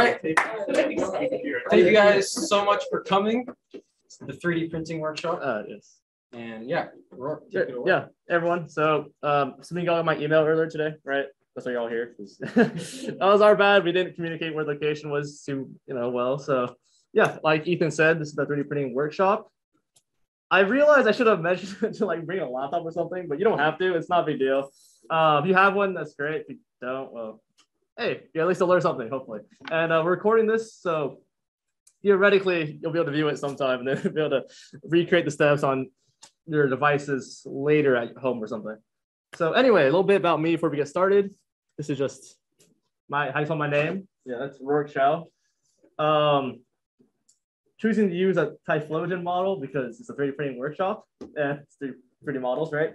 right. Thank you guys so much for coming to the 3D printing workshop. Yes. And yeah, yeah, everyone. So some of y'all got my email earlier today, right? That's why you're all here. That was our bad. We didn't communicate where the location was too, well. So yeah, like Ethan said, this is the 3D printing workshop. I realized I should have mentioned to like bring a laptop or something, but you don't have to. It's not a big deal. If you have one, that's great. If you don't, well, hey, you at least learn something, hopefully. And we're recording this, so theoretically, you'll be able to view it sometime and then be able to recreate the steps on your devices later at home or something. So anyway, a little bit about me before we get started. This is just how you spell my name. Yeah, that's Rourke Chow. Choosing to use a Typhlosion model because it's a 3D printing workshop and it's 3D models, right?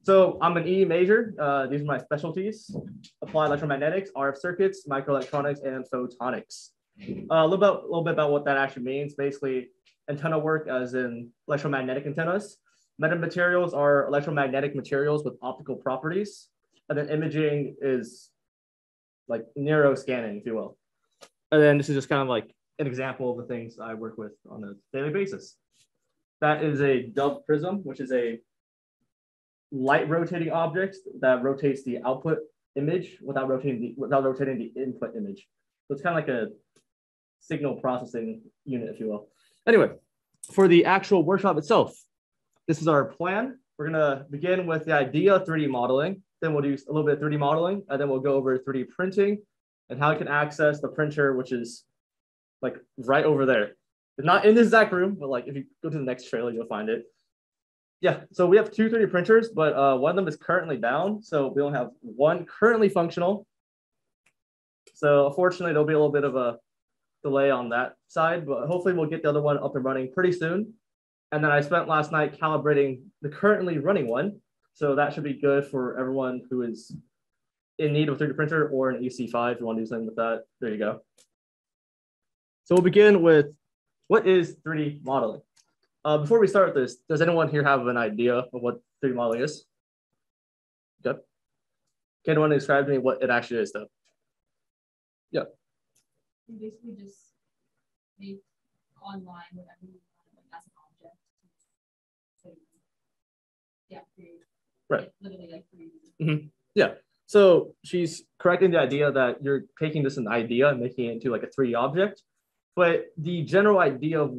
So I'm an EE major. These are my specialties: applied electromagnetics, RF circuits, microelectronics, and photonics. A little bit about what that actually means. Basically, antenna work as in electromagnetic antennas. Metamaterials are electromagnetic materials with optical properties. And then imaging is like neuro scanning, if you will. And then this is just kind of like an example of the things I work with on a daily basis. That is a Dove prism, which is a light rotating object that rotates the output image without rotating the input image. So it's kind of like a signal processing unit, if you will. Anyway, for the actual workshop itself, this is our plan. We're gonna begin with the idea of 3D modeling. Then we'll do a little bit of 3D modeling, and then we'll go over 3D printing and how you can access the printer, which is like right over there. It's not in this exact room, but like if you go to the next trailer, you'll find it. Yeah, so we have two 3D printers, but one of them is currently down. So we only have one currently functional. So unfortunately, there'll be a little bit of a delay on that side, but hopefully we'll get the other one up and running pretty soon. And then I spent last night calibrating the currently running one. So that should be good for everyone who is in need of a 3D printer or an EC5 if you want to do something with that. There you go. So we'll begin with what is 3D modeling? Before we start with this, does anyone here have an idea of what 3D modeling is? Yep. Can anyone describe to me what it actually is though? Yep. You basically just make online whatever you want as an object. So, yeah, right. Literally like 3D. Mm-hmm. Yeah. So she's correcting the idea that you're taking this an idea and making it into like a 3D object. But the general idea of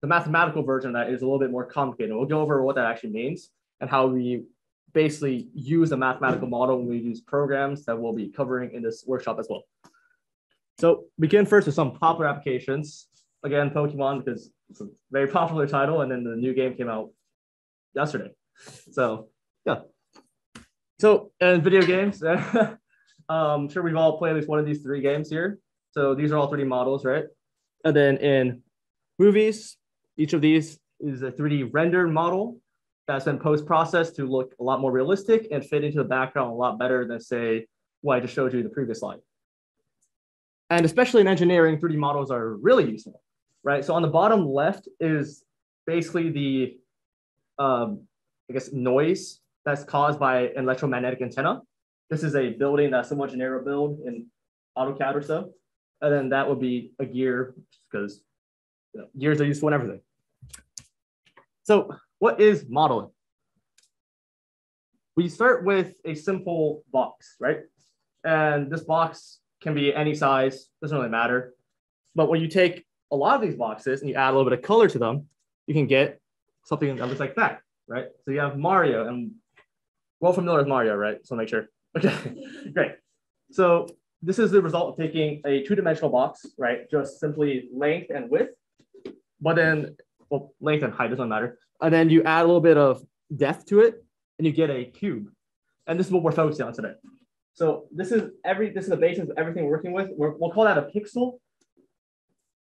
the mathematical version of that is a little bit more complicated. We'll go over what that actually means and how we basically use a mathematical model when we use programs that we'll be covering in this workshop as well. So begin first with some popular applications. Again, Pokemon, because it's a very popular title, and then the new game came out yesterday. So yeah. So in video games, I'm sure we've all played at least one of these three games here. So these are all 3D models, right? And then in movies, each of these is a 3D rendered model that's been post-processed to look a lot more realistic and fit into the background a lot better than, say, what I just showed you in the previous slide. And especially in engineering, 3D models are really useful, right? So on the bottom left is basically the, I guess, noise that's caused by an electromagnetic antenna. This is a building that's somewhat generic build in AutoCAD or so. And then that would be a gear, because gears are useful in everything. So what is modeling? We start with a simple box, right? And this box can be any size, doesn't really matter. But when you take a lot of these boxes and you add a little bit of color to them, you can get something that looks like that, right? So you have Mario, and we're all familiar with Mario, right? So make sure. Okay, great. So this is the result of taking a two-dimensional box, right? Just simply length and width, but then, well, length and height doesn't matter. And then you add a little bit of depth to it, and you get a cube. And this is what we're focusing on today. So this is the basis of everything we're working with. We'll call that a pixel.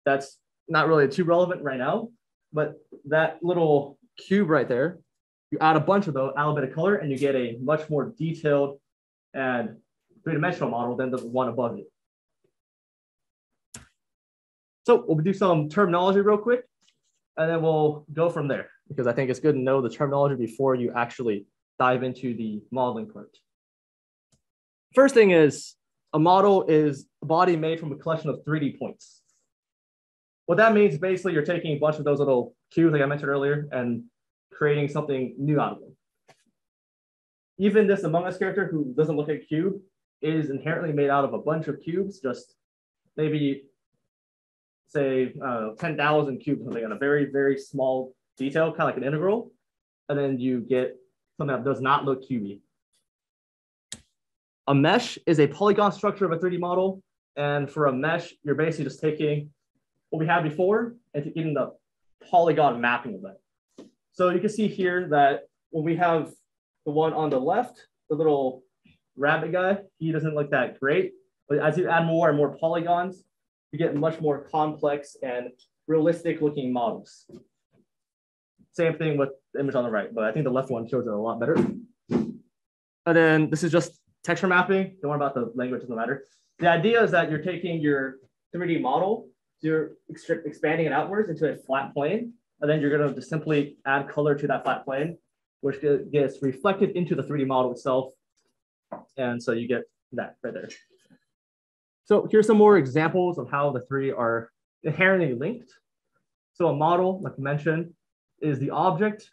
That's not really too relevant right now, but that little cube right there, you add a bunch of those, add a bit of color, and you get a much more detailed and three-dimensional model than the one above it. So we'll do some terminology real quick, and then we'll go from there, because I think it's good to know the terminology before you actually dive into the modeling part. First thing is a model is a body made from a collection of 3D points. What that means, basically, you're taking a bunch of those little cubes, like I mentioned earlier, and creating something new out of them. Even this Among Us character, who doesn't look like a cube, is inherently made out of a bunch of cubes, just maybe, say, 10,000 cubes, something on a very, very small detail, kind of like an integral. And then you get something that does not look cubey. A mesh is a polygon structure of a 3D model. And for a mesh, you're basically just taking what we had before and getting the polygon mapping of that. So you can see here that when we have the one on the left, the little rabbit guy, he doesn't look that great. But as you add more and more polygons, you get much more complex and realistic looking models. Same thing with the image on the right, but I think the left one shows it a lot better. And then this is just texture mapping. Don't worry about the language, doesn't matter. The idea is that you're taking your 3D model, you're expanding it outwards into a flat plane, and then you're going to just simply add color to that flat plane, which gets reflected into the 3D model itself. And so you get that right there. So here's some more examples of how the three are inherently linked. So a model, like I mentioned, is the object.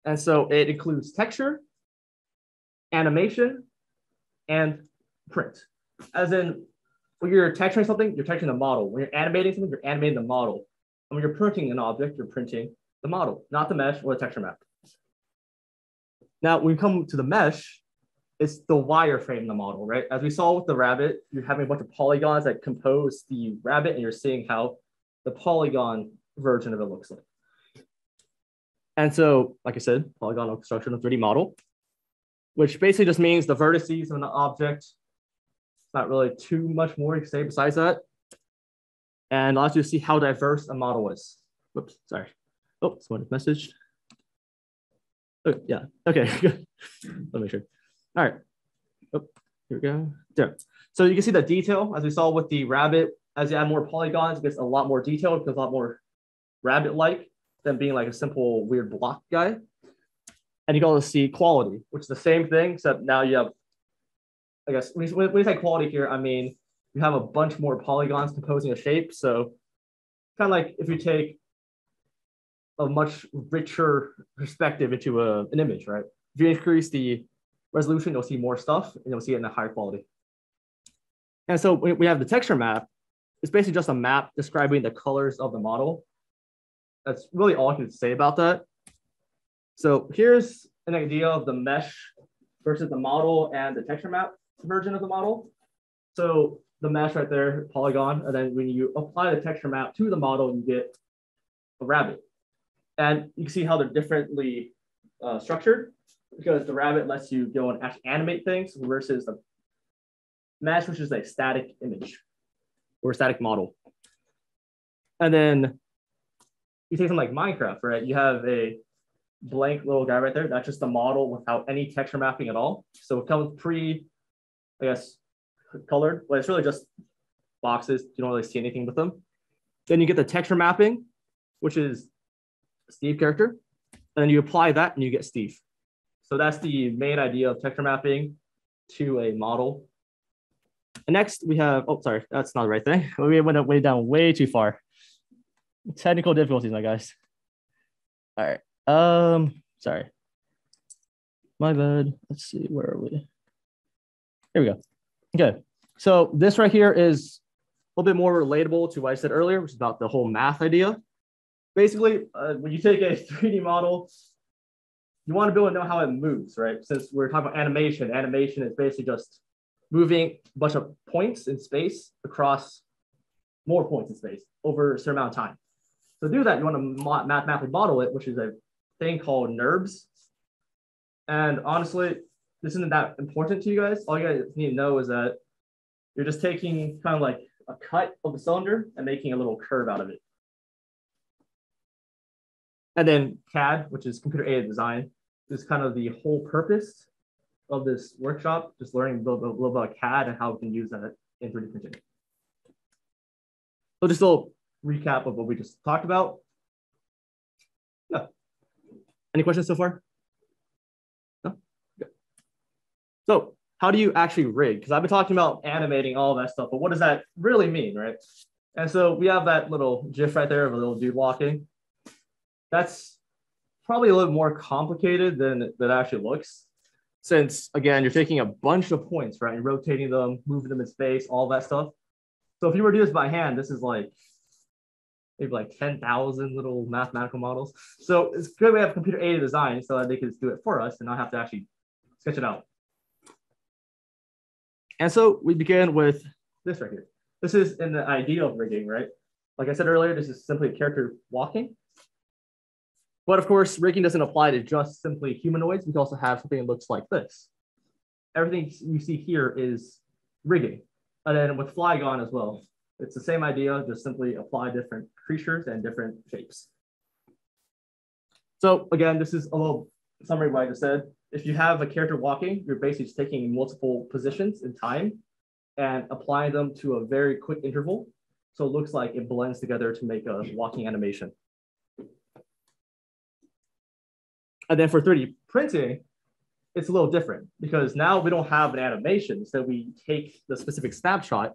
And so it includes texture, animation, and print. As in, when you're texturing something, you're texturing the model. When you're animating something, you're animating the model. And when you're printing an object, you're printing the model, not the mesh or the texture map. Now, when we come to the mesh, it's the wireframe in the model, right? As we saw with the rabbit, you're having a bunch of polygons that compose the rabbit, and you're seeing how the polygon version of it looks like. And so, like I said, polygonal construction of 3D model, which basically just means the vertices of an object. Not really too much more to say besides that. And allows you to see how diverse a model is. Whoops, sorry. Oh, someone messaged. Oh, yeah, okay, good. Let me make sure. All right. Oh, here we go. There. So you can see the detail, as we saw with the rabbit. As you add more polygons, it gets a lot more detailed, it becomes a lot more rabbit-like than being like a simple weird block guy. And you can also see quality, which is the same thing, except now you have, I guess, when we say quality here, I mean, you have a bunch more polygons composing a shape. So kind of like if you take a much richer perspective into an image, right? If you increase the resolution, you'll see more stuff, and you'll see it in a higher quality. And so we have the texture map. It's basically just a map describing the colors of the model. That's really all I can say about that. So here's an idea of the mesh versus the model and the texture map version of the model. So the mesh right there, polygon, and then when you apply the texture map to the model, you get a rabbit. And you can see how they're differently structured, because the rabbit lets you go and actually animate things versus the mesh, which is a static image or a static model. And then you take something like Minecraft, right? You have a blank little guy right there. That's just a model without any texture mapping at all. So it comes I guess, colored, but it's really just boxes. You don't really see anything with them. Then you get the texture mapping, which is Steve character. And then you apply that and you get Steve. So that's the main idea of texture mapping to a model. And next we have, oh, sorry, that's not the right thing. We went way down way too far. Technical difficulties, my guys. All right. Sorry. My bad. Let's see, where are we? Here we go. Okay. So this right here is a little bit more relatable to what I said earlier, which is about the whole math idea. Basically, when you take a 3D model, you want to be able to know how it moves, right? Since we're talking about animation, animation is basically just moving a bunch of points in space across more points in space over a certain amount of time. So to do that, you want to mathematically model it, which is a thing called NURBS. And honestly, this isn't that important to you guys. All you guys need to know is that you're just taking kind of like a cut of the cylinder and making a little curve out of it. And then CAD, which is computer aided design, is kind of the whole purpose of this workshop, just learning a little about CAD and how we can use that in 3D printing. So just a little recap of what we just talked about. Yeah. Any questions so far? No? Okay. So how do you actually rig? Because I've been talking about animating all that stuff, but what does that really mean, right? And so we have that little GIF right there of a little dude walking. That's probably a little more complicated than it actually looks. Since, again, you're taking a bunch of points, right? You're rotating them, moving them in space, all that stuff. So if you were to do this by hand, this is like maybe like 10,000 little mathematical models. So it's good we have computer-aided design so that they can just do it for us and not have to actually sketch it out. And so we begin with this right here. This is in the idea of rigging, right? Like I said earlier, this is simply a character walking. But of course, rigging doesn't apply to just simply humanoids. We can also have something that looks like this. Everything you see here is rigging. And then with Flygon as well, it's the same idea, just simply apply different creatures and different shapes. So again, this is a little summary of what I just said. If you have a character walking, you're basically just taking multiple positions in time and applying them to a very quick interval. So it looks like it blends together to make a walking animation. And then for 3D printing, it's a little different because now we don't have an animation. So we take the specific snapshot.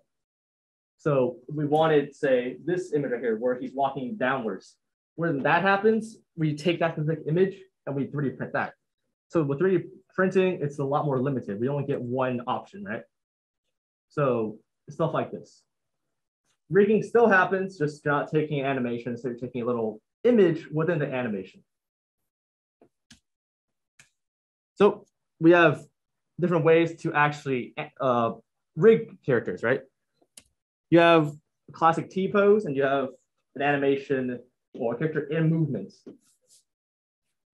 So we wanted, say, this image right here where he's walking downwards. When that happens, we take that specific image and we 3D print that. So with 3D printing, it's a lot more limited. We only get one option, right? So stuff like this. Rigging still happens, just not taking an animation. So you're taking a little image within the animation. So we have different ways to actually rig characters, right? You have a classic T-pose and you have an animation or a character in movements.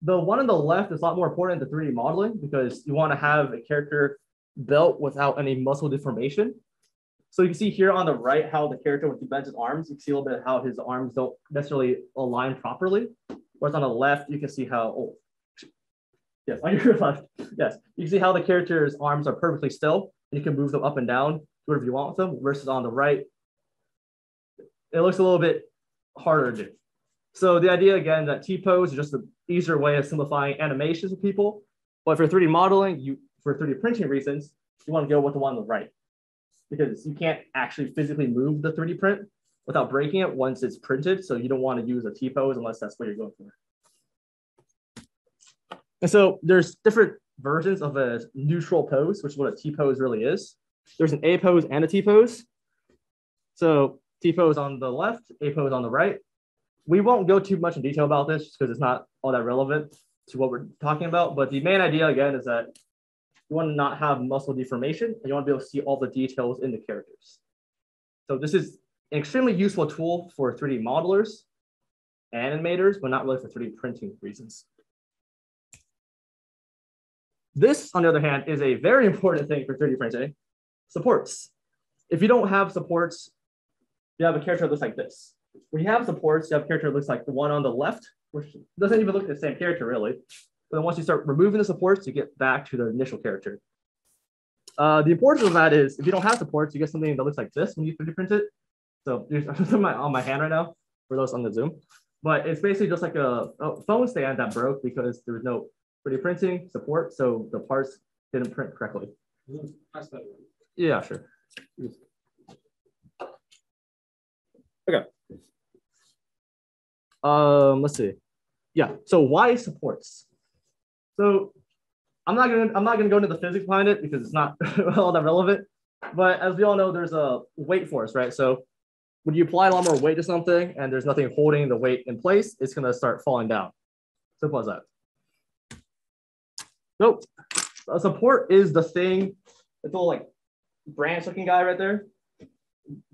The one on the left is a lot more important to 3D modeling because you want to have a character built without any muscle deformation. So you can see here on the right how the character, when he bends his arms, you can see a little bit how his arms don't necessarily align properly. Whereas on the left, you can see how, oh, yes, on your left, yes. You can see how the character's arms are perfectly still. And you can move them up and down, whatever you want with them, versus on the right, it looks a little bit harder to do. So the idea, again, that T-pose is just an easier way of simplifying animations with people. But for 3D modeling, for 3D printing reasons, you want to go with the one on the right because you can't actually physically move the 3D print without breaking it once it's printed. So you don't want to use a T-pose unless that's what you're going for. And so there's different versions of a neutral pose, which is what a T-pose really is. There's an A pose and a T-pose. So T-pose on the left, A pose on the right. We won't go too much in detail about this because it's not all that relevant to what we're talking about. But the main idea, again, is that you want to not have muscle deformation and you want to be able to see all the details in the characters. So this is an extremely useful tool for 3D modelers, animators, but not really for 3D printing reasons. This, on the other hand, is a very important thing for 3D printing, supports. If you don't have supports, you have a character that looks like this. When you have supports, you have a character that looks like the one on the left, which doesn't even look like the same character, really. But then once you start removing the supports, you get back to the initial character. The importance of that is if you don't have supports, you get something that looks like this when you 3D print it. So I'm on my hand right now for those on the Zoom. But it's basically just like a phone stand that broke because there was no 3D printing support, so the parts didn't print correctly. Yeah, sure. Okay. Let's see. Yeah. So why supports? So I'm not gonna go into the physics behind it because it's not all that relevant. But as we all know, there's a weight force, right? So when you apply a lot more weight to something and there's nothing holding the weight in place, it's gonna start falling down. Simple as that. So a support is the thing, it's all like branch looking guy right there.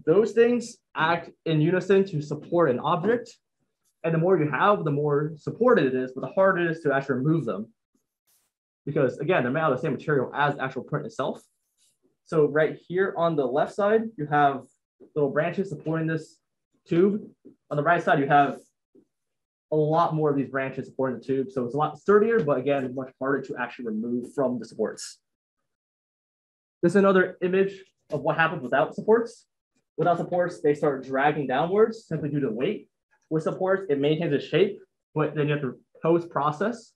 Those things act in unison to support an object. And the more you have, the more supported it is, but the harder it is to actually remove them. Because again, they're made out of the same material as the actual print itself. So right here on the left side, you have little branches supporting this tube. On the right side, you have a lot more of these branches supporting the tube. So it's a lot sturdier, but again, much harder to actually remove from the supports. This is another image of what happens without supports. Without supports, they start dragging downwards simply due to weight. With supports, it maintains its shape, but then you have to post-process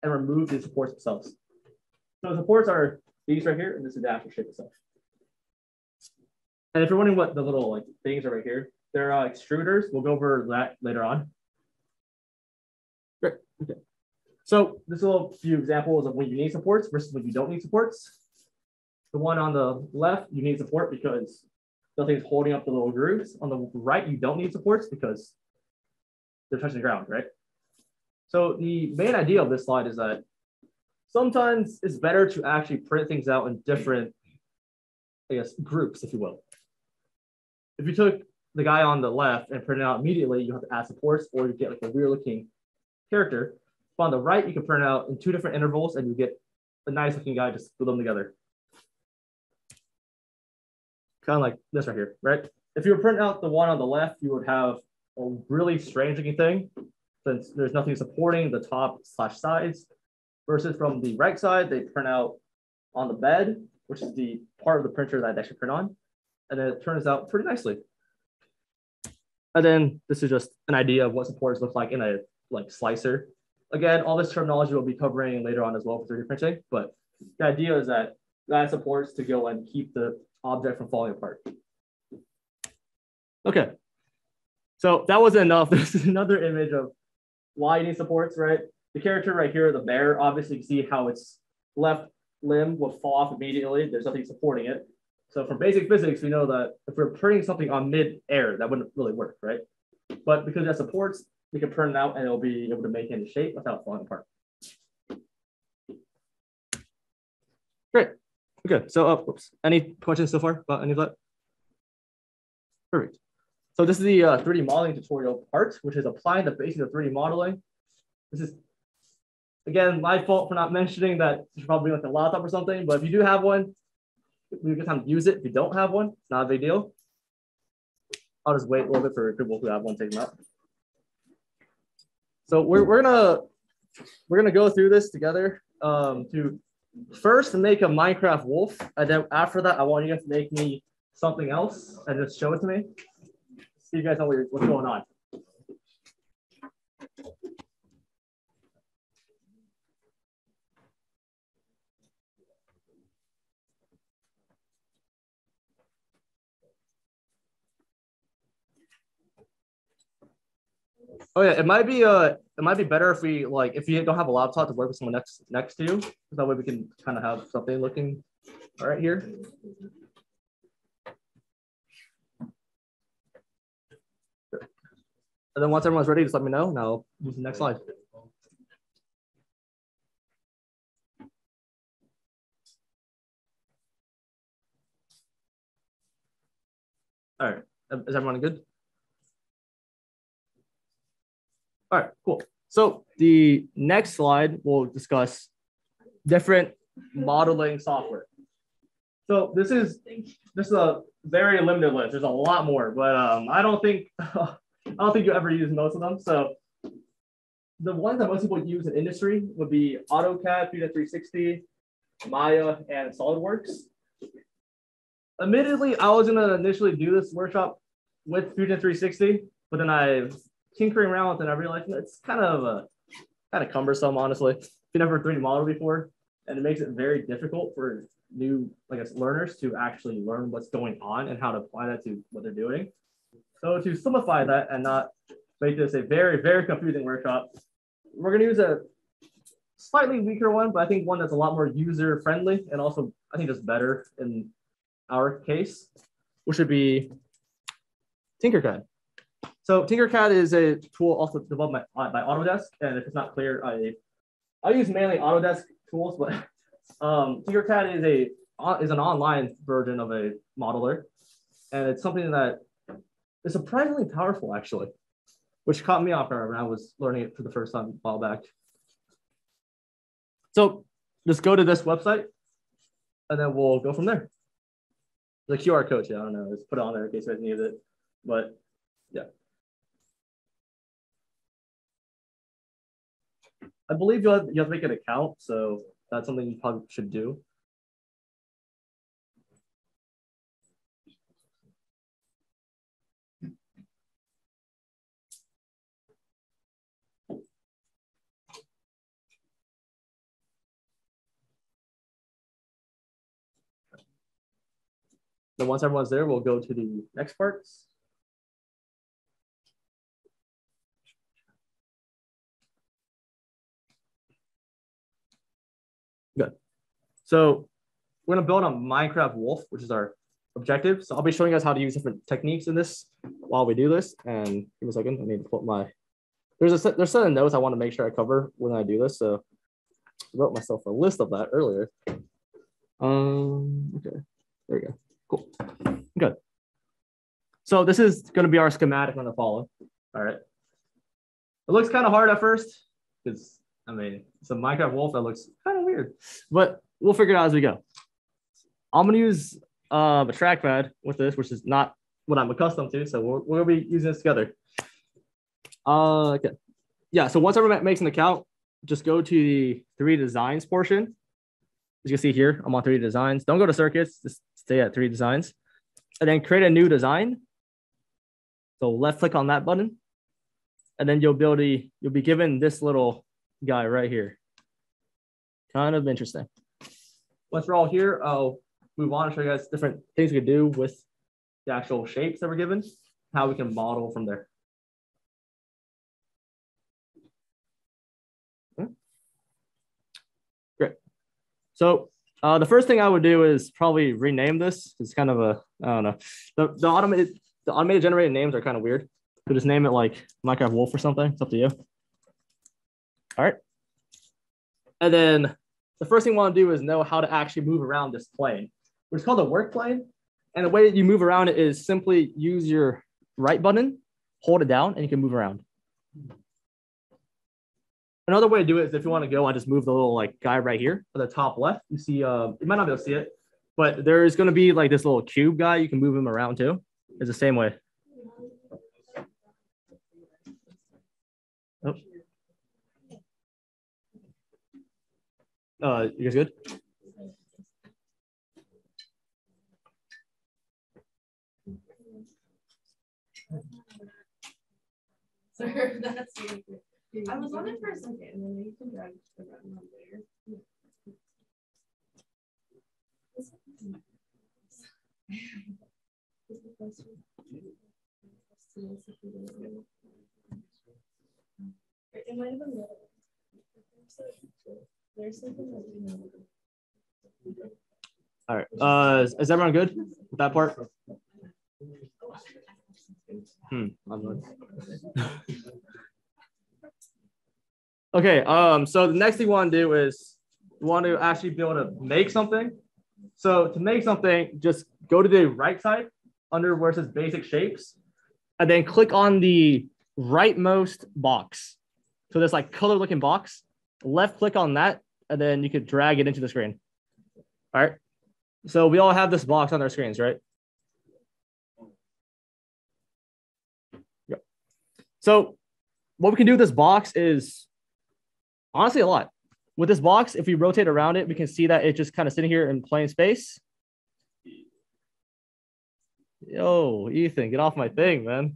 and remove the supports themselves. So supports are these right here, and this is the actual shape itself. And if you're wondering what the little like things are right here, they're extruders. We'll go over that later on. Great. Okay. So this is a little few examples of when you need supports versus when you don't need supports. The one on the left, you need support because nothing's holding up the little grooves. On the right, you don't need supports because they're touching the ground, right? So the main idea of this slide is that sometimes it's better to actually print things out in different, I guess, groups, if you will. If you took the guy on the left and print it out immediately, you have to add supports, or you get like a weird looking character. But on the right, you can print out in 2 different intervals and you get a nice looking guy, just put them together. Kind of like this right here, right? If you were printing out the one on the left, you would have a really strange looking thing since there's nothing supporting the top / sides, versus from the right side, they print out on the bed, which is the part of the printer that I actually print on. And then it turns out pretty nicely. And then this is just an idea of what supports look like in a like slicer. Again, all this terminology we'll be covering later on as well for 3D printing, but the idea is that that supports to go and keep the object from falling apart. Okay, so that wasn't enough. This is another image of why you need supports, right? The character right here, the bear, obviously you can see how its left limb will fall off immediately. There's nothing supporting it. So from basic physics, we know that if we're printing something on mid-air, that wouldn't really work, right? But because that supports, we can print it out and it'll be able to make it into shape without falling apart. Great. Okay, so oops. Any questions so far about any of that? Perfect. So this is the 3D modeling tutorial part, which is applying the basics of 3D modeling. This is, again, my fault for not mentioning that you should probably like a laptop or something, but if you do have one, we get time to use it. If you don't have one, it's not a big deal. I'll just wait a little bit for people who have one, take them out. So we're gonna go through this together to first make a Minecraft wolf, and then after that, I want you guys to make me something else and just show it to me. So you guys know what's going on. Oh yeah, it might be better if we like if you don't have a laptop to work with someone next to you. That way we can kind of have something looking all right here. And then once everyone's ready, just let me know, and I'll move to the next slide. All right, is everyone good? All right, cool. So the next slide, we'll discuss different modeling software. So this is a very limited list. There's a lot more, but I don't think you ever use most of them. So the ones that most people use in industry would be AutoCAD, Fusion 360, Maya, and SolidWorks. Admittedly, I was gonna initially do this workshop with Fusion 360, but then I tinkering around with it, and I realized it's kind of cumbersome, honestly. If you never 3D modeled before, and it makes it very difficult for new, I guess, learners to actually learn what's going on and how to apply that to what they're doing. So to simplify that and not make this a very, very confusing workshop, we're going to use a slightly weaker one, but I think one that's a lot more user friendly and also I think just better in our case, which would be Tinkercad. So Tinkercad is a tool also developed by Autodesk, and if it's not clear, I use mainly Autodesk tools, but Tinkercad is an online version of a modeler, and it's something that is surprisingly powerful, actually, which caught me off guard when I was learning it for the first time a while back. So just go to this website, and then we'll go from there. The QR code, yeah, I don't know, just put it on there in case you guys need it, but yeah. I believe you have to make an account, so that's something you probably should do. Then once everyone's there, we'll go to the next parts. Good. So we're gonna build a Minecraft wolf, which is our objective. So I'll be showing us how to use different techniques in this while we do this. And give me a second. I need to put my, there's a set of notes I want to make sure I cover when I do this. So I wrote myself a list of that earlier. Okay, there we go. Cool. Good. So this is going to be our schematic I'm going to follow. All right. It looks kind of hard at first because, I mean, it's a Minecraft wolf that looks kind of weird, but we'll figure it out as we go. I'm going to use a trackpad with this, which is not what I'm accustomed to. So we'll be using this together. Okay. Yeah. So once everyone makes an account, just go to the 3D designs portion. As you can see here, I'm on 3D designs. Don't go to circuits, just stay at 3D designs. And then create a new design. So left click on that button. And then you'll be given this little guy right here. Kind of interesting. Once we're all here, I'll move on and show you guys different things we can do with the actual shapes that we're given, how we can model from there. Great. So the first thing I would do is probably rename this. It's kind of a, I don't know. The automated generated names are kind of weird. So just name it like Minecraft Wolf or something. It's up to you. All right. And then the first thing we want to do is know how to actually move around this plane, which is called the work plane. And the way that you move around it is simply use your right button, hold it down, and you can move around. Another way to do it is if you want to go and just move the little like guy right here at the top left. You see, you might not be able to see it, but there is going to be like this little cube guy. You can move him around too. It's the same way. Oh. You guys good? Sir, that's I was wondering for a second, and then you can drag the button on there. It might have been there's something that we know. All right. Is everyone good with that part? Okay. So the next thing we want to do is we want to actually be able to make something. So to make something, just go to the right side under where it says basic shapes, and then click on the rightmost box. So this like color looking box, left click on that, and then you could drag it into the screen. All right. So we all have this box on our screens, right? Yep. So what we can do with this box is honestly a lot. With this box, if we rotate around it, we can see that it's just kind of sitting here in plain space. Yo, Ethan, get off my thing, man.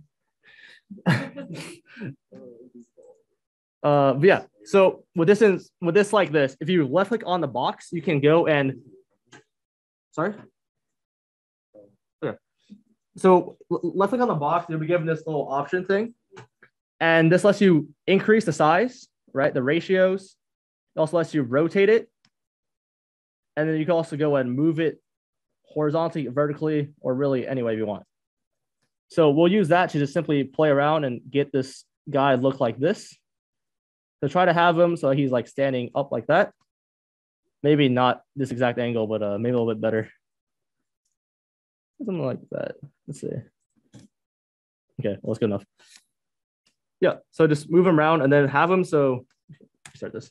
But yeah, so with this like this, if you left click on the box, you can go and sorry. Okay. So left click on the box, you'll be given this little option thing, and this lets you increase the size, right? The ratios. It also lets you rotate it, and then you can also go and move it horizontally, vertically, or really any way you want. So we'll use that to just simply play around and get this guy look like this. So try to have him so he's like standing up like that. Maybe not this exact angle, but maybe a little bit better. Something like that. Let's see. Okay, well, that's good enough. Yeah, so just move him around and then have him. So start this.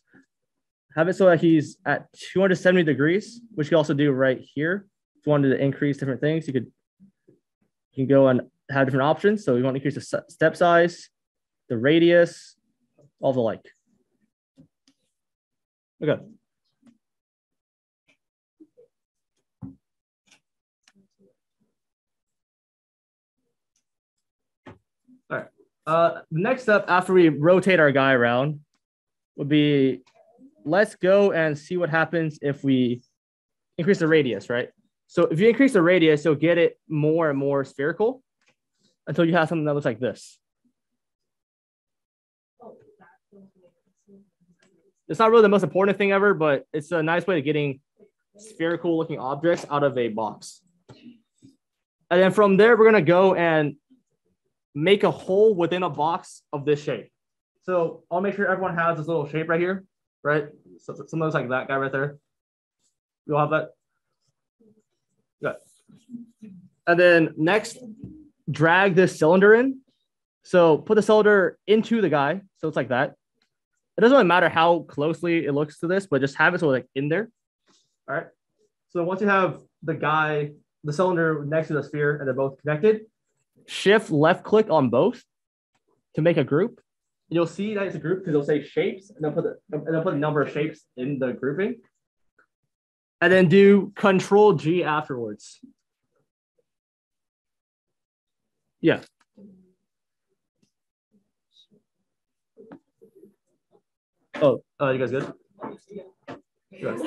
Have it so that he's at 270 degrees, which you can also do right here. If you wanted to increase different things, you can go and have different options. So you want to increase the step size, the radius, all the like. Okay. All right. The next step after we rotate our guy around would be, let's go and see what happens if we increase the radius, right? So if you increase the radius, you'll get it more and more spherical until you have something that looks like this. It's not really the most important thing ever, but it's a nice way of getting spherical looking objects out of a box. And then from there, we're going to go and make a hole within a box of this shape. So I'll make sure everyone has this little shape right here, right? So something looks like that guy right there. You'll have that. Good. And then next, drag this cylinder in. So put the cylinder into the guy. So it's like that. It doesn't really matter how closely it looks to this, but just have it so like in there. All right. So once you have the guy, the cylinder next to the sphere, and they're both connected, shift left click on both to make a group. And you'll see that it's a group because it'll say shapes, and they'll put a number of shapes in the grouping. And then do Control G afterwards. Yeah. Oh, you guys good? Good.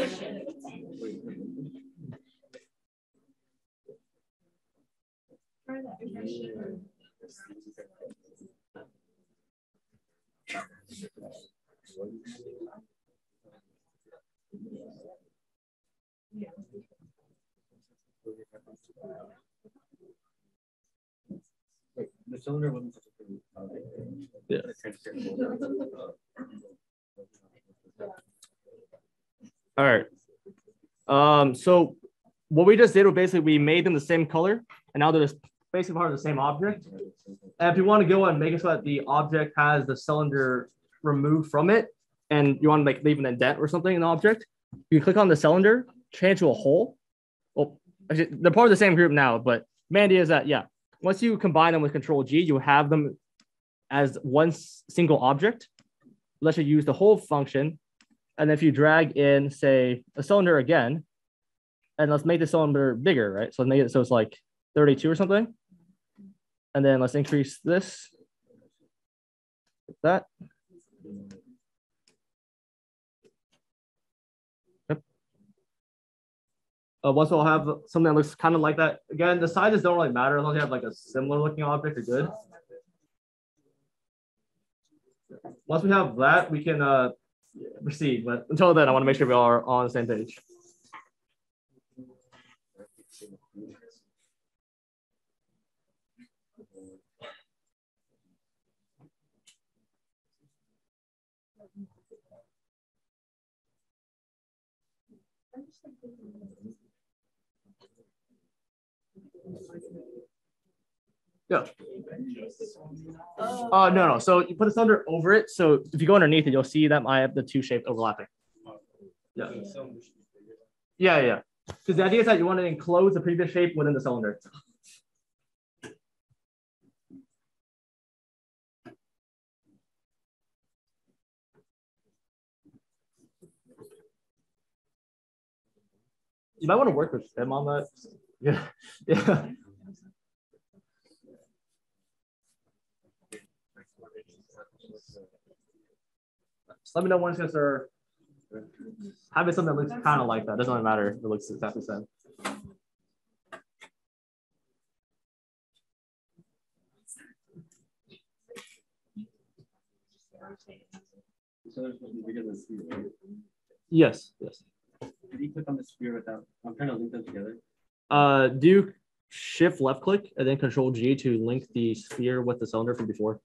The cylinder wasn't such a All right. So what we just did was basically we made them the same color, and now they're just basically part of the same object. And if you want to go and make it so that the object has the cylinder removed from it, and you want to like leave an indent or something in the object, you click on the cylinder, change to a hole. Well, actually, they're part of the same group now, but main idea is that, yeah, once you combine them with Control G, you have them as one single object. Let's you use the hole function. And if you drag in, say, a cylinder again, and let's make the cylinder bigger, right? So let's make it so it's like 32 or something. And then let's increase this, like that. Yep. Once we'll have something that looks kind of like that. Again, the sizes don't really matter as long as you have like a similar looking object, you're good. Once we have that, we can proceed. But until then, I want to make sure we all are on the same page. Yeah. No. So you put the cylinder over it. So if you go underneath it, you'll see that I have the two shapes overlapping. Yeah. Yeah. Because the idea is that you want to enclose the previous shape within the cylinder. You might want to work with him on that. Yeah. Just let me know when it's going to start having something that looks kind of like that. Doesn't really matter if it looks exactly the same. Yes. Did you click on the sphere without? I'm trying to link them together. Do shift left click and then Control G to link the sphere with the cylinder from before.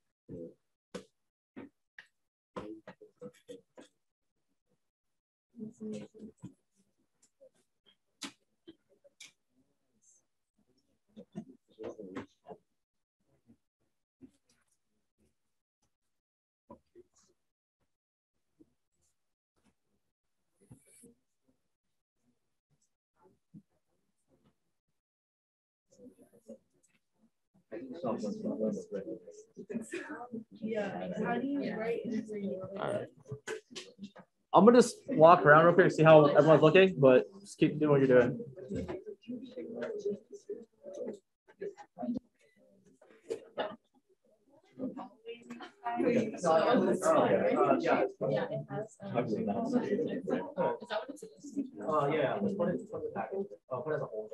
Yeah, how do you write in I'm gonna just walk around real quick to see how everyone's looking, but just keep doing what you're doing. Yeah. Let's put it as a whole.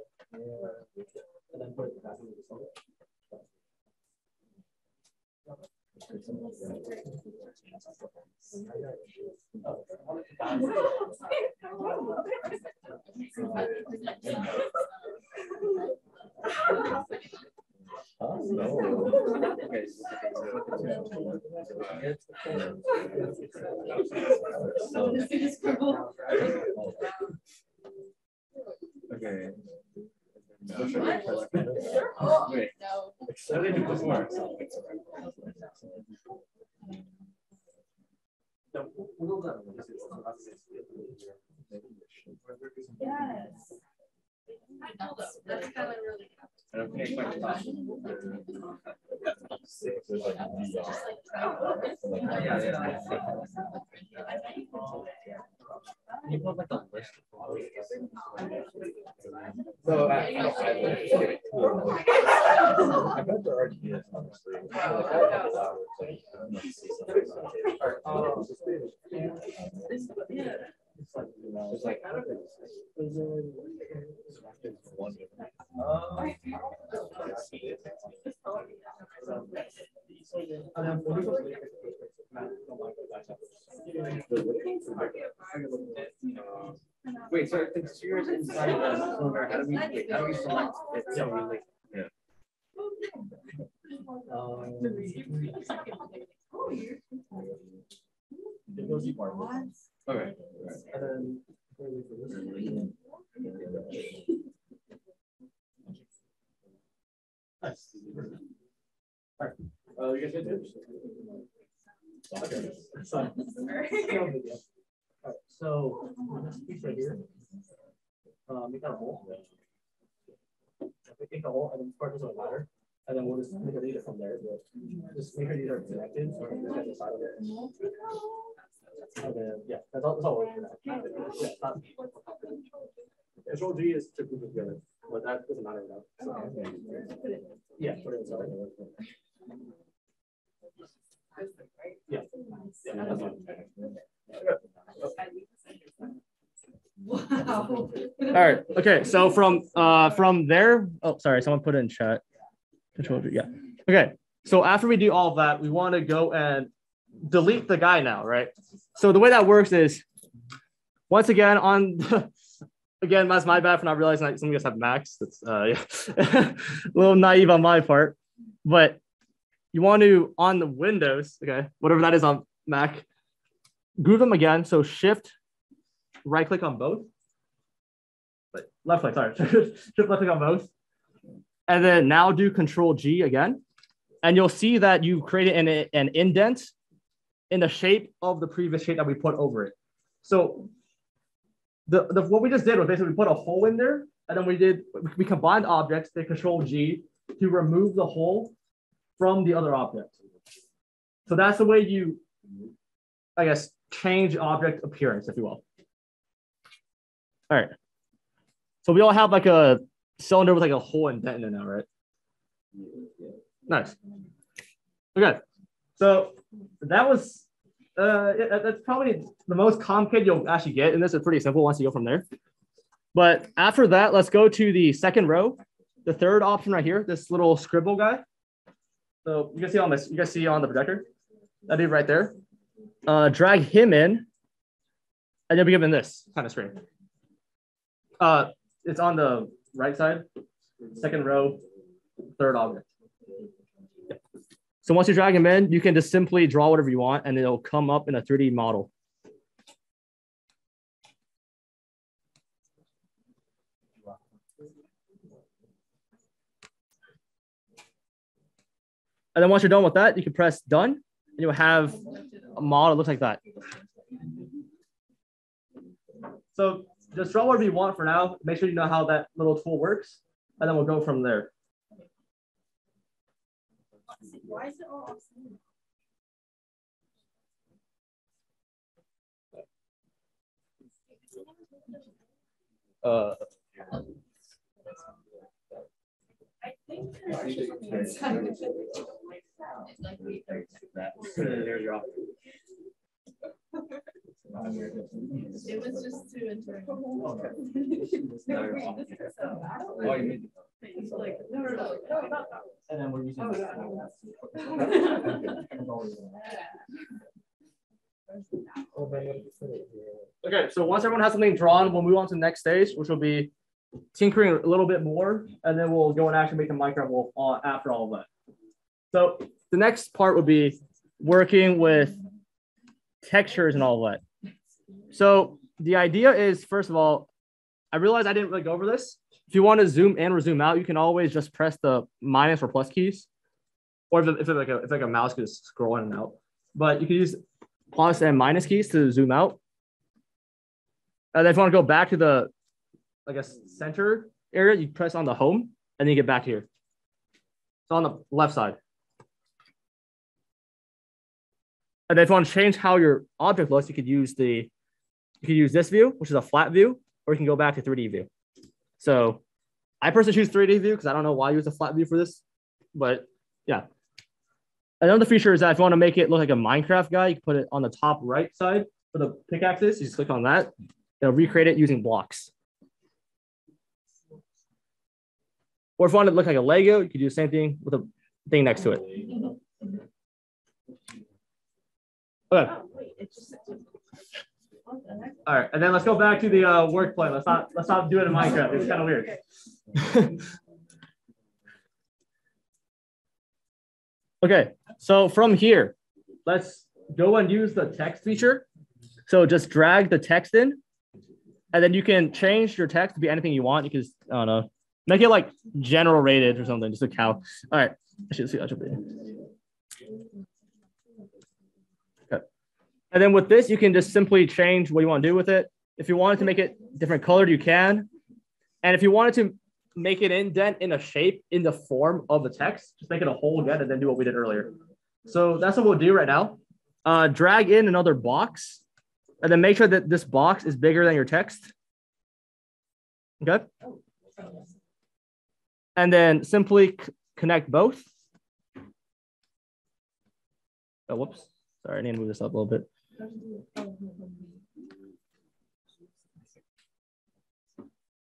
Okay. Wait. What did you before? Yes. I know though. That's kind of really. I don't think I quite You put like a list. So I bet there are ideas, honestly. It's like Wait, so if it's yours inside the cylinder, how do we select it? So we like, yeah. Okay. Nice. All right. You guys good too? Okay. So, alright, so this piece right here, make that a hole. Make a hole and then part this on a ladder, and then we'll just make a leader from there. Just make sure these are connected. So just get the side of it. And then yeah, that's all we're doing. Control G is to group it together, but that doesn't matter now. So, yeah, put it inside. Yeah. That's fine. Wow. All right. Okay. So from there, oh, sorry, someone put it in chat. Control V, yeah. Okay. So after we do all of that, we want to go and delete the guy now, right? So the way that works is, once again, again, that's my bad for not realizing that some of you guys have Macs. That's yeah. A little naive on my part, but you want to, on the Windows, okay, whatever that is on Mac, group them again. So Shift, right click on both. But left click, sorry. Shift left click on both. And then now do Control G again. And you'll see that you created an indent in the shape of the previous shape that we put over it. So what we just did was basically we put a hole in there, and then we combined objects, did Control G to remove the hole from the other object. So that's the way you, I guess, change object appearance, if you will. All right. So we all have like a cylinder with like a hole indent in it now, right? Nice. Okay. So that was, that's probably the most complicated you'll actually get. And this is pretty simple once you go from there. But after that, let's go to the second row. The third option right here, this little scribble guy. So you can see on this, you guys see on the projector, that dude right there. Drag him in, and you'll be given this kind of screen. It's on the right side, second row, third object. So once you drag him in, you can just simply draw whatever you want, and it'll come up in a 3D model. And then once you're done with that, you can press done, and you'll have a model that looks like that. So just draw whatever you want for now. Make sure you know how that little tool works, and then we'll go from there. Why is it all obscene? I think there's There's your option. it was just too internal. Oh, you made He's like, no. And then we're using. Okay, so once everyone has something drawn, we'll move on to the next stage, which will be tinkering a little bit more, and then we'll go and actually make a Minecraft wolf after all of that. So the next part would be working with textures and all of that. So the idea is, first of all, I realized I didn't really go over this. If you want to zoom in or zoom out, you can always just press the minus or plus keys, or if it's like a mouse, you just scroll in and out. But you can use plus and minus keys to zoom out. And then if you want to go back to the, I guess, center area, you press on the home, and then you get back here. So on the left side. And then if you want to change how your object looks, you could use this view, which is a flat view, or you can go back to 3D view. So I personally choose 3D view because I don't know why I use a flat view for this, but yeah. Another feature is that if you want to make it look like a Minecraft guy, you can put it on the top right side for the pickaxes. You just click on that. It'll recreate it using blocks. Or if you want it to look like a Lego, you could do the same thing with a thing next to it. Okay. All right, and then let's go back to the work plane. Let's not do it in Minecraft. It's kind of weird. Okay, so from here, let's go and use the text feature. So just drag the text in, and then you can change your text to be anything you want. You can just, I don't know, make it like general rated or something, just a cow. All right, I should be. Okay. And then with this, you can just simply change what you want to do with it. If you wanted to make it different colored, you can. And if you wanted to make it indent in a shape in the form of the text, just make it a hole again and then do what we did earlier. So that's what we'll do right now. Drag in another box and then make sure that this box is bigger than your text. Okay. And then simply connect both. Oh, whoops. Sorry, I need to move this up a little bit.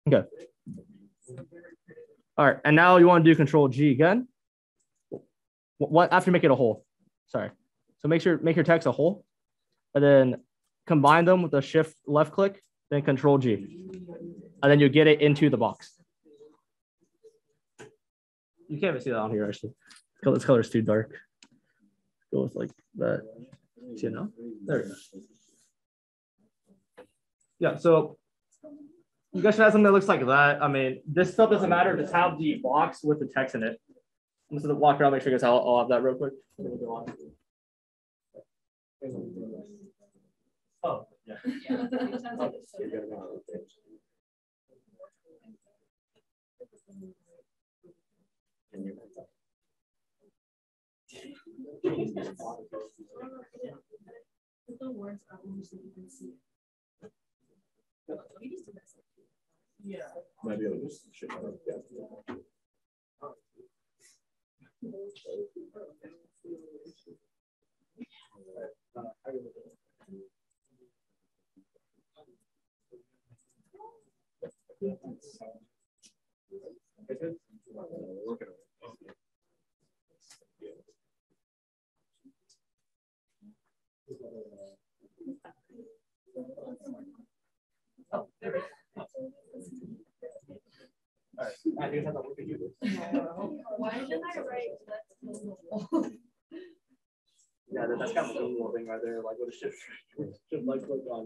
Okay. All right, and now you want to do Control G again. What after you make it a hole? Sorry. So make your text a hole, and then combine them with a Shift left click, then Control G, and then you get it into the box. You can't even see that on here actually. This color is too dark. Go with like that. See it now? There we go. Yeah. So you guys should have something that looks like that. I mean, this stuff doesn't matter. Just have the box with the text in it. I'm just gonna walk around, make sure you guys all have that real quick. Oh, yeah. Yeah. Might be able to just ship out. Why didn't I write that? Yeah, that's kind of a cool thing right there. Like, go to shift like click on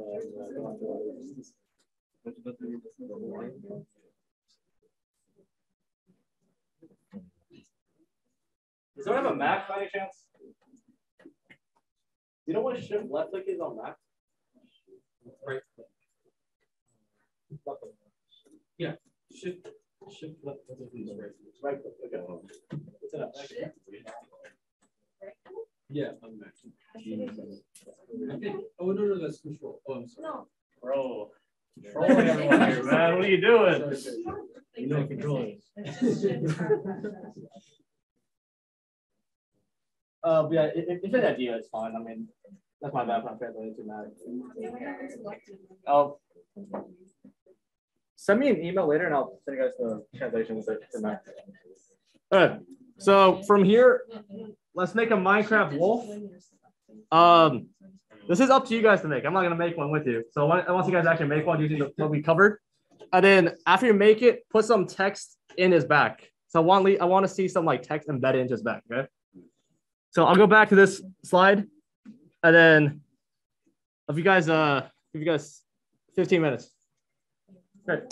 Does anyone have a Mac by any chance? You know what shift left click is on Mac? Right. Yeah. Shift left click is right. Right click. Okay. What's it up? Yeah, I'm back. I think, oh no, that's control. Oh, I'm sorry. No. Bro, controlling everyone here, man. What are you doing? You know what control is. Yeah, if an idea is fine. I mean, that's my bad. I'm translating to Mac. Oh. send me an email later and I'll send you guys the translations tonight. All right. So from here, let's make a Minecraft wolf. This is up to you guys to make. I'm not gonna make one with you. So I want you guys to actually make one using what we covered. And then after you make it, put some text in his back. So I want to see some like text embedded into his back. Okay. So I'll go back to this slide, and then give you guys 15 minutes. Great.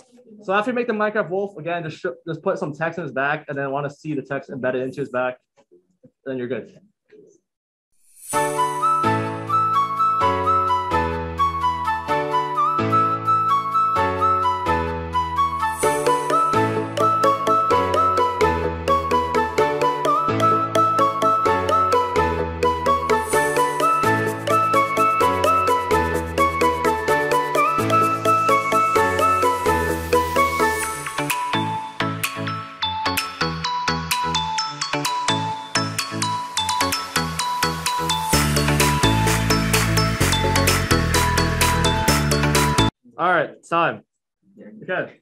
So after you make the Minecraft wolf, again, just put some text in his back, and then I want to see the text embedded into his back. Then you're good. All right, it's time. Okay.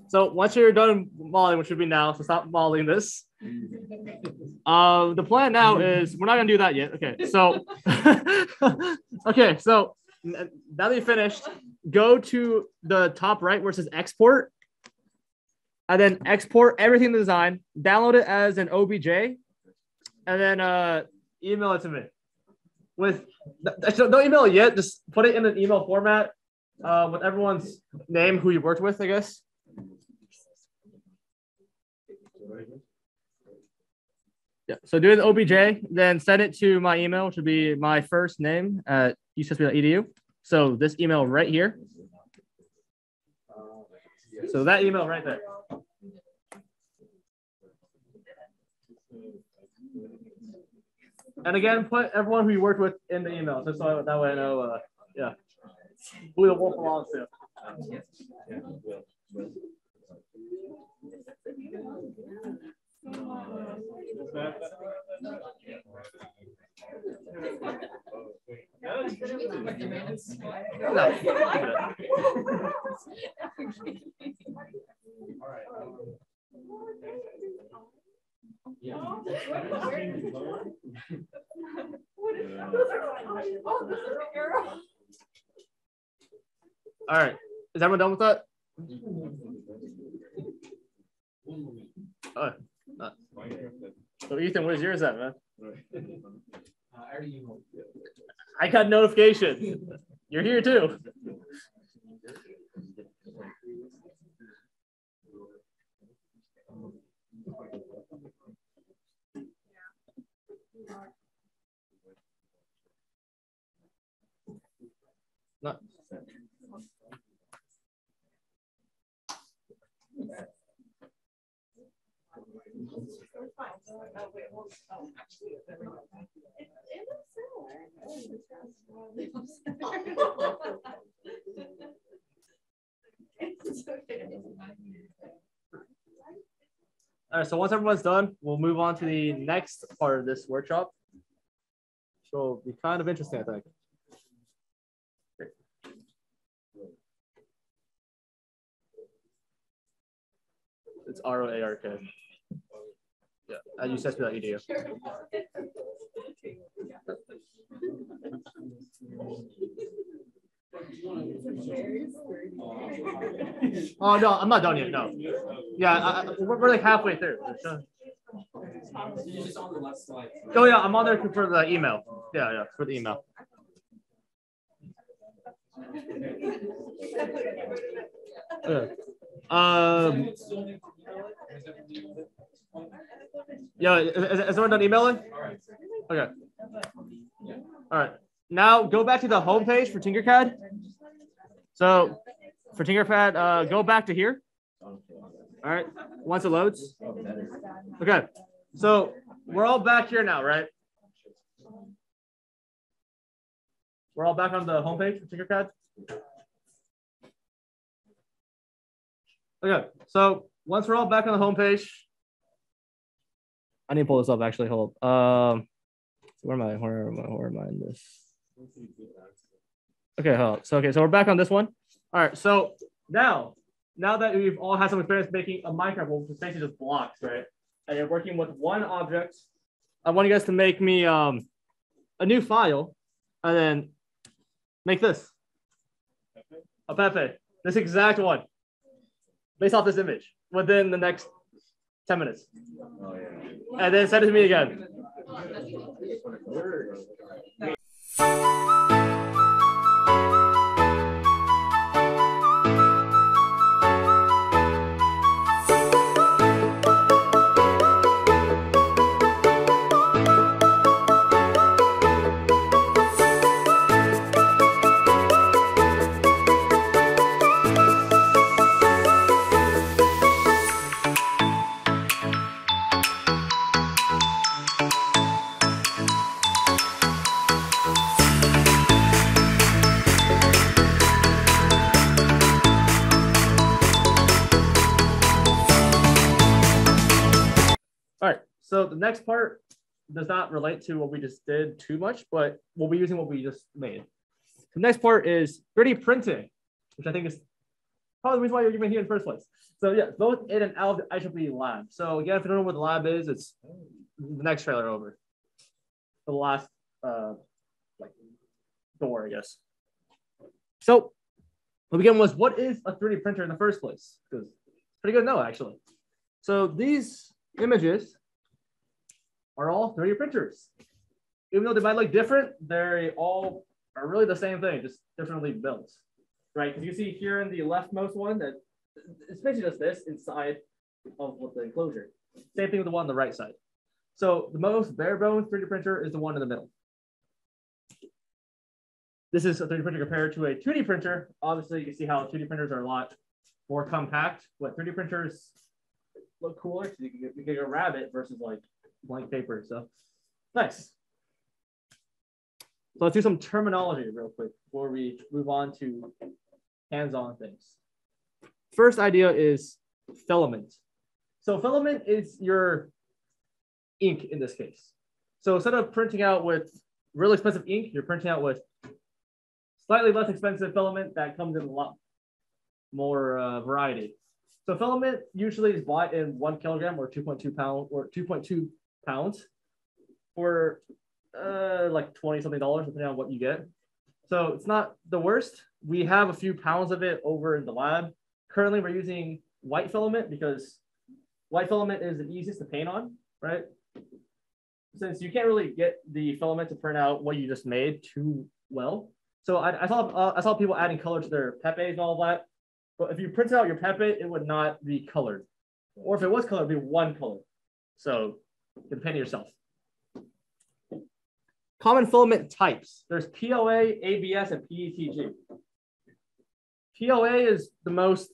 So once you're done modeling, which should be now, so stop modeling this. The plan now is we're not gonna do that yet. Okay, so okay, so now that you finished, go to the top right where it says export, and then export everything in the design, download it as an OBJ, and then email it to me. Don't email it yet, just put it in an email format. With everyone's name, who you worked with, I guess. Yeah. So do the OBJ, then send it to my email, which would be my first name at UCSB.edu. So this email right here. So that email right there. And again, put everyone who you worked with in the email, just so that way I know. Yeah. Who the wolf belongs to. All right, is everyone done with that? So Ethan, where's yours at, man? I got notification. You're here too. No. All right, so once everyone's done, we'll move on to the next part of this workshop. So it'll be kind of interesting, I think. It's ROARK. Yeah, at UCSB.edu. Oh no, I'm not done yet. No. Yeah, we're like halfway through. You're just on the left slide. Oh yeah, I'm on there for the email. Yeah, for the email. Okay. Yeah, is everyone done emailing? Okay. All right. Now go back to the home page for Tinkercad. So for Tinkercad, go back to here. All right. Once it loads. Okay. So we're all back here now, right? We're all back on the home page for Tinkercad. Okay. So once we're all back on the home page, I need to pull this up actually. Hold. Where am I? Where am I in this? Okay, hold. So we're back on this one. All right. So now now that we've all had some experience making a Minecraft world, which is basically just blocks, right? And you're working with one object, I want you guys to make me a new file and then make this. A Pepe. This exact one. Based off this image within the next 10 minutes. Oh, yeah. And then send it to me again. All right, so the next part does not relate to what we just did too much, but we'll be using what we just made. The next part is 3D printing, which I think is probably the reason why you're even here in the first place. So yeah, both in and out of the IEEE lab. So again, if you don't know what the lab is, it's the next trailer over. The last like door, I guess. So we'll begin with what is a 3D printer in the first place? Because it's pretty good to know, actually. So these images are all 3D printers. Even though they might look different, they all are really the same thing, just differently built, right? Because you see here in the leftmost one that it's basically just this inside of the enclosure. Same thing with the one on the right side. So the most bare bones 3D printer is the one in the middle. This is a 3D printer compared to a 2D printer. Obviously, you can see how 2D printers are a lot more compact, but 3D printers look cooler because you can get a rabbit versus like blank paper. So nice. So let's do some terminology real quick before we move on to hands-on things. First idea is filament. So filament is your ink in this case. So instead of printing out with really expensive ink, you're printing out with slightly less expensive filament that comes in a lot more variety. So filament usually is bought in 1 kilogram or 2.2 pound or 2.2 pounds for like $20 something depending on what you get. So it's not the worst. We have a few pounds of it over in the lab. Currently, we're using white filament because white filament is the easiest to paint on, right? Since you can't really get the filament to print out what you just made too well. So I saw people adding color to their Pepes and all that. But if you print out your Pepe, it would not be colored. Or if it was colored, it would be one color. So you can paint it yourself. Common filament types. There's POA, ABS, and PETG. POA is the most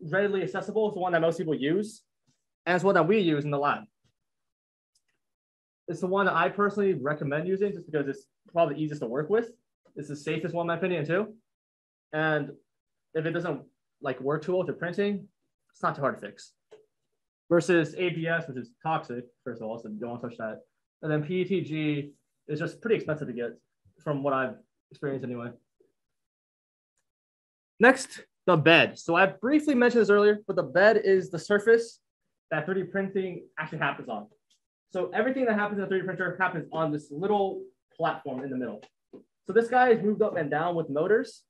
readily accessible. It's the one that most people use. And it's one that we use in the lab. It's the one that I personally recommend using just because it's probably the easiest to work with. It's the safest one, in my opinion, too. And if it doesn't like work too well with printing, it's not too hard to fix. Versus ABS, which is toxic, first of all, so you don't want to touch that. And then PETG is just pretty expensive to get from what I've experienced anyway. Next, the bed. So I briefly mentioned this earlier, but the bed is the surface that 3D printing actually happens on. So everything that happens in a 3D printer happens on this little platform in the middle. So this guy is moved up and down with motors.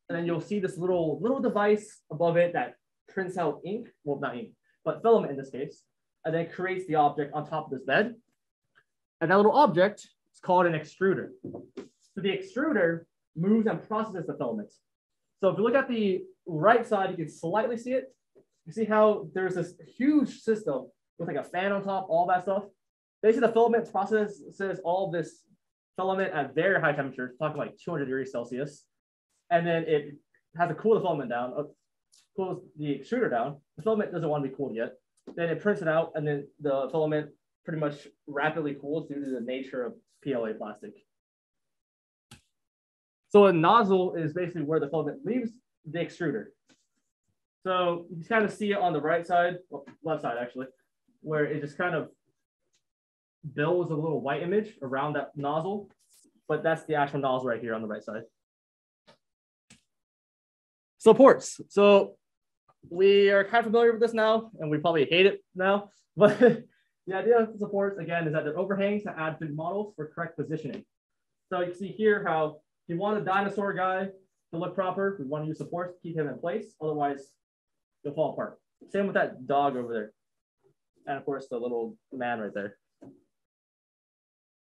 And then you'll see this little device above it that prints out ink. Well, not ink, but filament in this case. And then creates the object on top of this bed. And that little object is called an extruder. So the extruder moves and processes the filament. So if you look at the right side, you can slightly see it. You see how there's this huge system with like a fan on top, all that stuff. Basically, the filament processes all this filament at very high temperatures, talking like 200 degrees Celsius. And then it has to cool the filament down, cools the extruder down. The filament doesn't want to be cooled yet. Then it prints it out, and then the filament pretty much rapidly cools due to the nature of PLA plastic. So a nozzle is basically where the filament leaves the extruder. So you can kind of see it on the right side, well, left side actually, where it just kind of builds a little white image around that nozzle, but that's the actual nozzle right here on the right side. So ports. So we are kind of familiar with this now, and we probably hate it now. But the idea of supports, again, is that they're overhangs to add to models for correct positioning. So you can see here how if you want a dinosaur guy to look proper, we want to use supports to keep him in place. Otherwise, he'll fall apart. Same with that dog over there. And of course, the little man right there.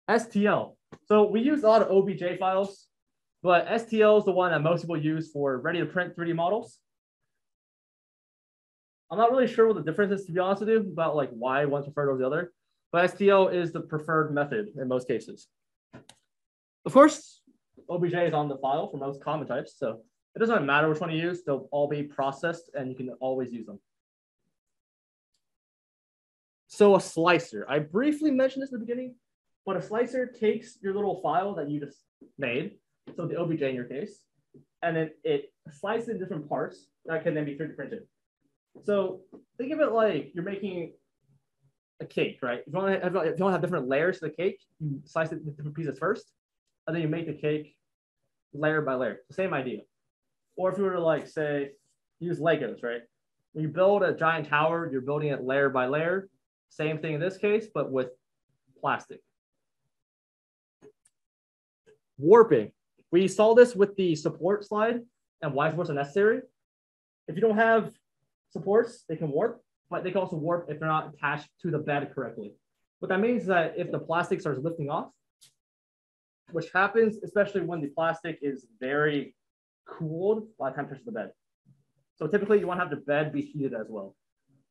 STL. So we use a lot of OBJ files, but STL is the one that most people use for ready to print 3D models. I'm not really sure what the difference is, to be honest with you, about like why one's preferred over the other, but STL is the preferred method in most cases. Of course, OBJ is on the file for most common types, so it doesn't matter which one you use, they'll all be processed and you can always use them. So a slicer, I briefly mentioned this in the beginning, but a slicer takes your little file that you just made, so the OBJ in your case, and then it slices in different parts that can then be 3D printed. So think of it like you're making a cake, right? If you want to have different layers to the cake, you slice it into different pieces first, and then you make the cake layer by layer. The same idea. Or if you were to like say use Legos, right? When you build a giant tower, you're building it layer by layer. Same thing in this case, but with plastic. Warping. We saw this with the support slide and why supports are necessary. If you don't have supports, they can warp, but they can also warp if they're not attached to the bed correctly. What that means is that if the plastic starts lifting off, which happens especially when the plastic is very cooled by the time it touches the bed. So typically you want to have the bed be heated as well,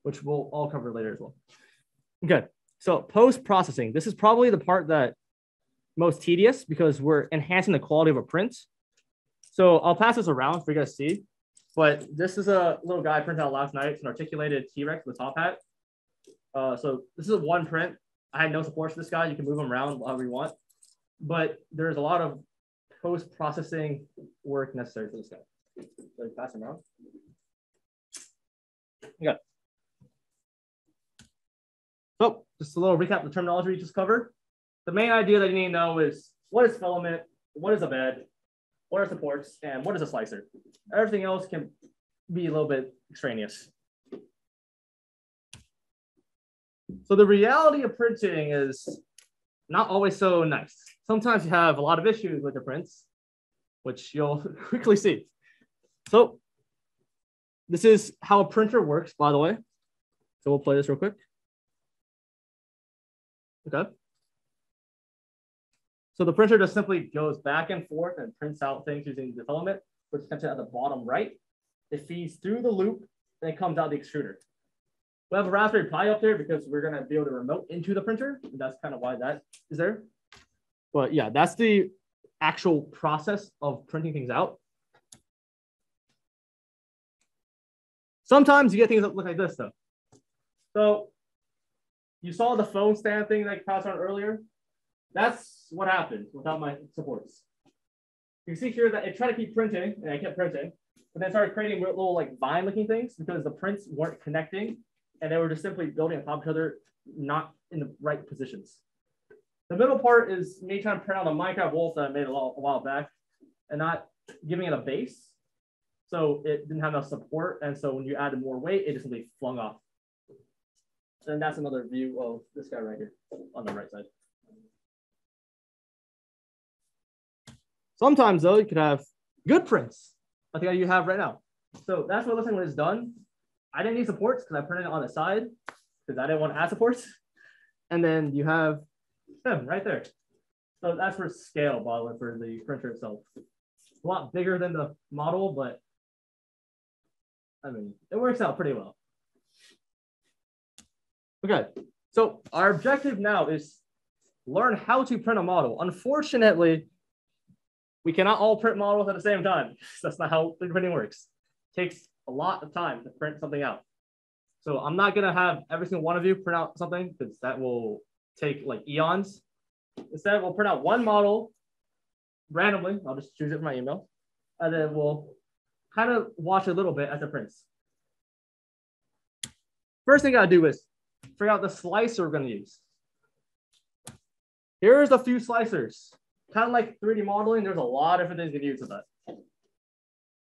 which we'll all cover later as well. Okay, so post-processing. This is probably the part that most tedious because we're enhancing the quality of a print. So I'll pass this around for you guys to see. But this is a little guy I printed out last night. It's an articulated T-Rex with a top hat. So this is one print. I had no support for this guy. You can move him around however you want. But there's a lot of post-processing work necessary for this guy. So pass him around. Okay. So just a little recap of the terminology we just covered. The main idea that you need to know is what is filament, what is a bed, what are supports, and what is a slicer? Everything else can be a little bit extraneous. So the reality of printing is not always so nice. Sometimes you have a lot of issues with the prints, which you'll quickly see. So this is how a printer works, by the way. So we'll play this real quick. Okay. So the printer just simply goes back and forth and prints out things using the filament, which is at the bottom right. It feeds through the loop, and it comes out the extruder. We have a Raspberry Pi up there because we're going to be able to remote into the printer. And that's kind of why that is there. But yeah, that's the actual process of printing things out. Sometimes you get things that look like this, though. So you saw the phone stand thing that I passed on earlier. That's what happened without my supports. You can see here that it tried to keep printing, and I kept printing, but then it started creating little like vine-looking things because the prints weren't connecting, and they were just simply building on top of each other, not in the right positions. The middle part is me trying to print out a Minecraft wolf that I made a while back, and not giving it a base, so it didn't have enough support, and so when you added more weight, it just simply flung off. And that's another view of this guy right here on the right side. Sometimes, though, you could have good prints, like the you have right now. So that's what it looks like when it's done. I didn't need supports because I printed it on the side because I didn't want to add supports. And then you have them right there. So that's for scale, by the way, for the printer itself. It's a lot bigger than the model, but I mean, it works out pretty well. Okay, so our objective now is learn how to print a model. Unfortunately, we cannot all print models at the same time. That's not how 3D printing works. It takes a lot of time to print something out. So I'm not gonna have every single one of you print out something because that will take like eons. Instead, we'll print out one model randomly. I'll just choose it from my email. And then we'll kind of watch a little bit as it prints. First thing I gotta do is figure out the slicer we're gonna use. Here's a few slicers. Kind of like 3D modeling, there's a lot of different things you can use with that.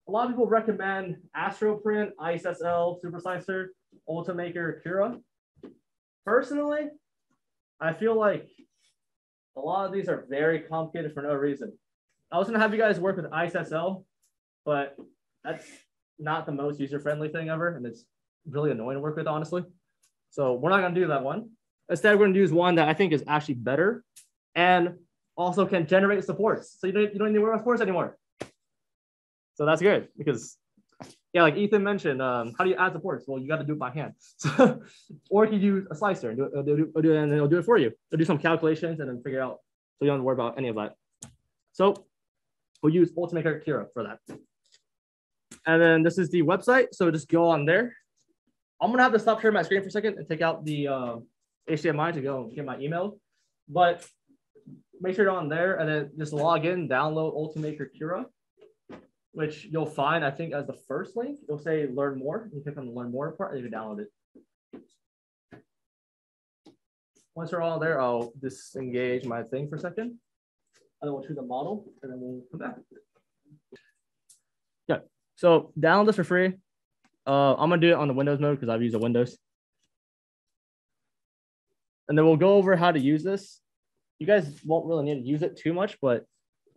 a lot of people recommend AstroPrint, ISSL, SuperSlicer, Ultimaker, Cura. Personally, I feel like a lot of these are very complicated for no reason. I was gonna have you guys work with ISSL, but that's not the most user-friendly thing ever, and it's really annoying to work with, honestly. So we're not gonna do that one. Instead, we're gonna use one that I think is actually better and also can generate supports. So you don't need to worry about supports anymore. So that's good because, yeah, like Ethan mentioned, how do you add supports? Well, you got to do it by hand. So, or you can use a slicer and and it'll do it for you. It'll do some calculations and then figure it out. So you don't have to worry about any of that. So we'll use Ultimaker Cura for that. And then this is the website. So just go on there. I'm gonna have to stop sharing my screen for a second and take out the HDMI to go and get my email. But make sure you're on there and then just log in, download Ultimaker Cura, which you'll find, I think, as the first link. It'll say learn more. You click on the learn more part and you can download it. Once you're all there, I'll disengage my thing for a second. And then we'll choose a model and then we'll come back. Yeah, so download this for free. I'm gonna do it on the Windows mode because I've used the Windows. And then we'll go over how to use this. You guys won't really need to use it too much, but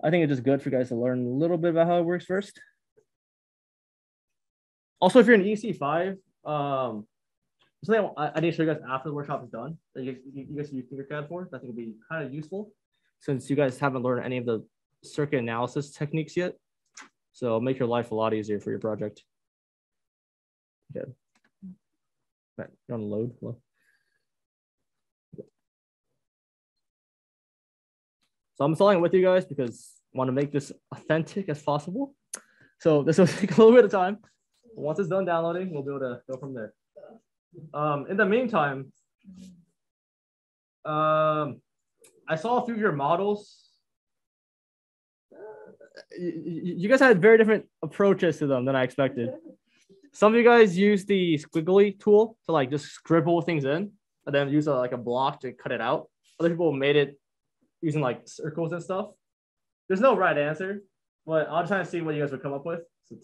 I think it's just good for you guys to learn a little bit about how it works first. Also, if you're in EC5, something I need to show you guys after the workshop is done that you guys can use Tinkercad for. I think it'll be kind of useful since you guys haven't learned any of the circuit analysis techniques yet. So it'll make your life a lot easier for your project. Okay. Right, you're on load. Well. So I'm installing it with you guys because I want to make this authentic as possible. So this will take a little bit of time. Once it's done downloading, we'll be able to go from there. In the meantime, I saw a few of your models. You guys had very different approaches to them than I expected. Some of you guys use the squiggly tool to like just scribble things in and then use like a block to cut it out. Other people made it using like circles and stuff. There's no right answer, but I'll try to see what you guys would come up with. So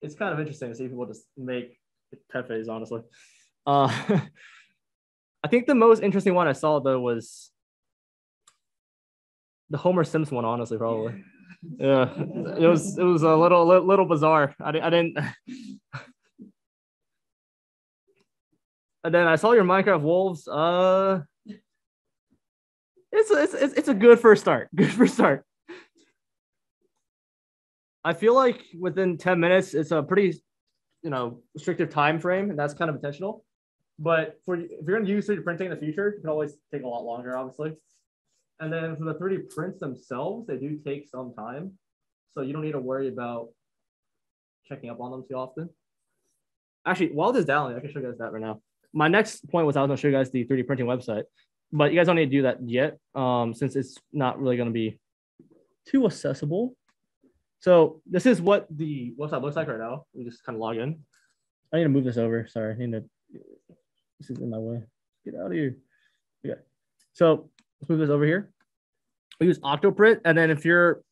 it's kind of interesting to see people just make pepes, honestly. I think the most interesting one I saw though was the Homer Simpson one, honestly, probably. Yeah, it was a little bizarre. I didn't. And then I saw your Minecraft wolves. It's a good first start. Good first start. I feel like within 10 minutes, it's a pretty, restrictive time frame, and that's kind of intentional. But if you're going to use 3D printing in the future, it can always take a lot longer, obviously. And then for the 3D prints themselves, they do take some time. So you don't need to worry about checking up on them too often. Actually, while this is downloading, I can show you guys that right now. My next point was I was going to show you guys the 3D printing website, but you guys don't need to do that yet since it's not really going to be too accessible. So this is what the website looks like right now. We just kind of log in. I need to move this over. Sorry, this is in my way. Get out of here. Okay. So let's move this over here. We use Octoprint, and then if you're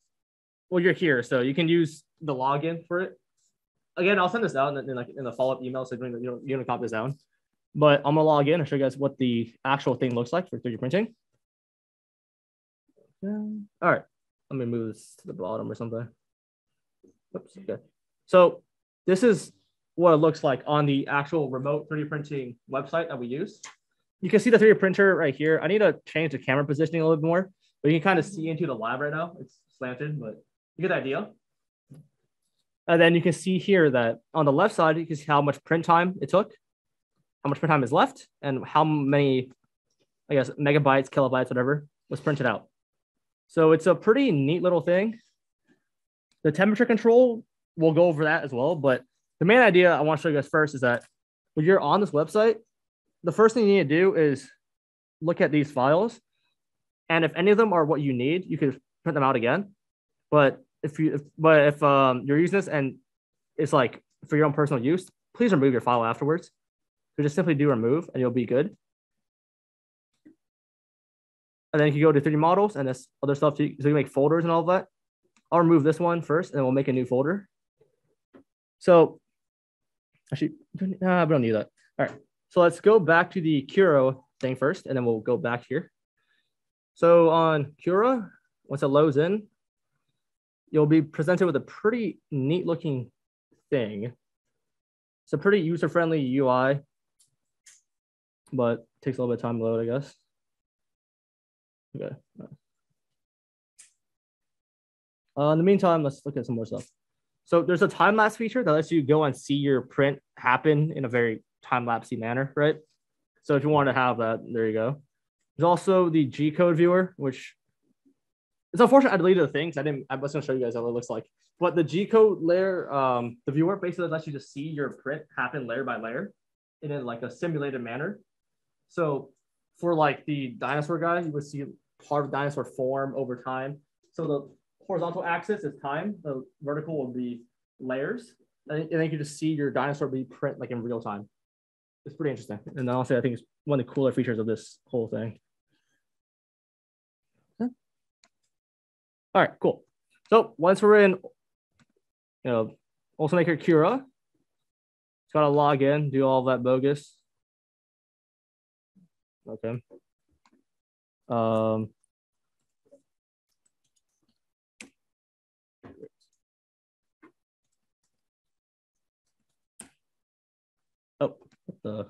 here, so you can use the login for it. Again, I'll send this out in the follow-up email, so you don't copy this down. But I'm gonna log in and show you guys what the actual thing looks like for 3D printing. All right, let me move this to the bottom or something. Oops, okay. So this is what it looks like on the actual remote 3D printing website that we use. You can see the 3D printer right here. I need to change the camera positioning a little bit more, but you can kind of see into the lab right now. It's slanted, but you get the idea. And then you can see here that on the left side, you can see how much print time it took, how much print time is left, and how many, I guess, megabytes, kilobytes, whatever, was printed out. So it's a pretty neat little thing. The temperature control, we'll go over that as well. But the main idea I want to show you guys first is that when you're on this website, the first thing you need to do is look at these files. And if any of them are what you need, you can print them out again. But if you're using this and it's like for your own personal use, please remove your file afterwards. So just simply do remove and you'll be good. And then you can go to 3D models and this other stuff. So you can make folders and all of that. I'll remove this one first, and then we'll make a new folder. So actually, we don't need that. All right, so let's go back to the Cura thing first, and then we'll go back here. So on Cura, once it loads in, you'll be presented with a pretty neat looking thing. It's a pretty user-friendly UI, but takes a little bit of time to load, I guess. Okay. In the meantime, let's look at some more stuff. So there's a time-lapse feature that lets you go and see your print happen in a very time-lapsey manner, right? So if you want to have that, there you go. There's also the G-code viewer, which it's unfortunate I deleted the thing because I was going to show you guys how it looks like. But the G-code layer, the viewer basically lets you just see your print happen layer by layer in a, like a simulated manner. So for like the dinosaur guy, you would see part of the dinosaur form over time. So the horizontal axis is time, the vertical will be layers, and then you can just see your dinosaur be print like in real time. It's pretty interesting. And honestly, I think it's one of the cooler features of this whole thing. Okay. All right, cool. So once we're in, also make your Cura. It's got to log in, do all that bogus. Okay. Oh, what the?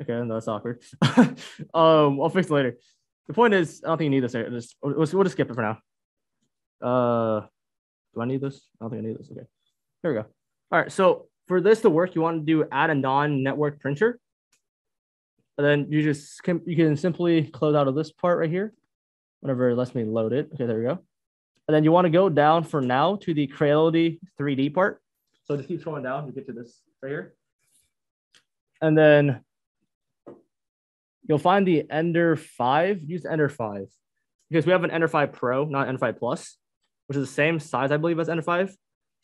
Okay, no, that's awkward. I'll fix it later. The point is, I don't think you need this. We'll just skip it for now. Do I need this? I don't think I need this. Okay, here we go. All right, so for this to work, you want to do add a non-network printer. And then you can simply close out of this part right here, whenever it lets me load it. Okay, there we go. And then you want to go down for now to the Creality 3D part. So just keep scrolling down, you get to this right here. And then you'll find the Ender 5. Use Ender 5 because we have an Ender 5 Pro, not Ender 5 Plus, which is the same size, I believe, as Ender 5.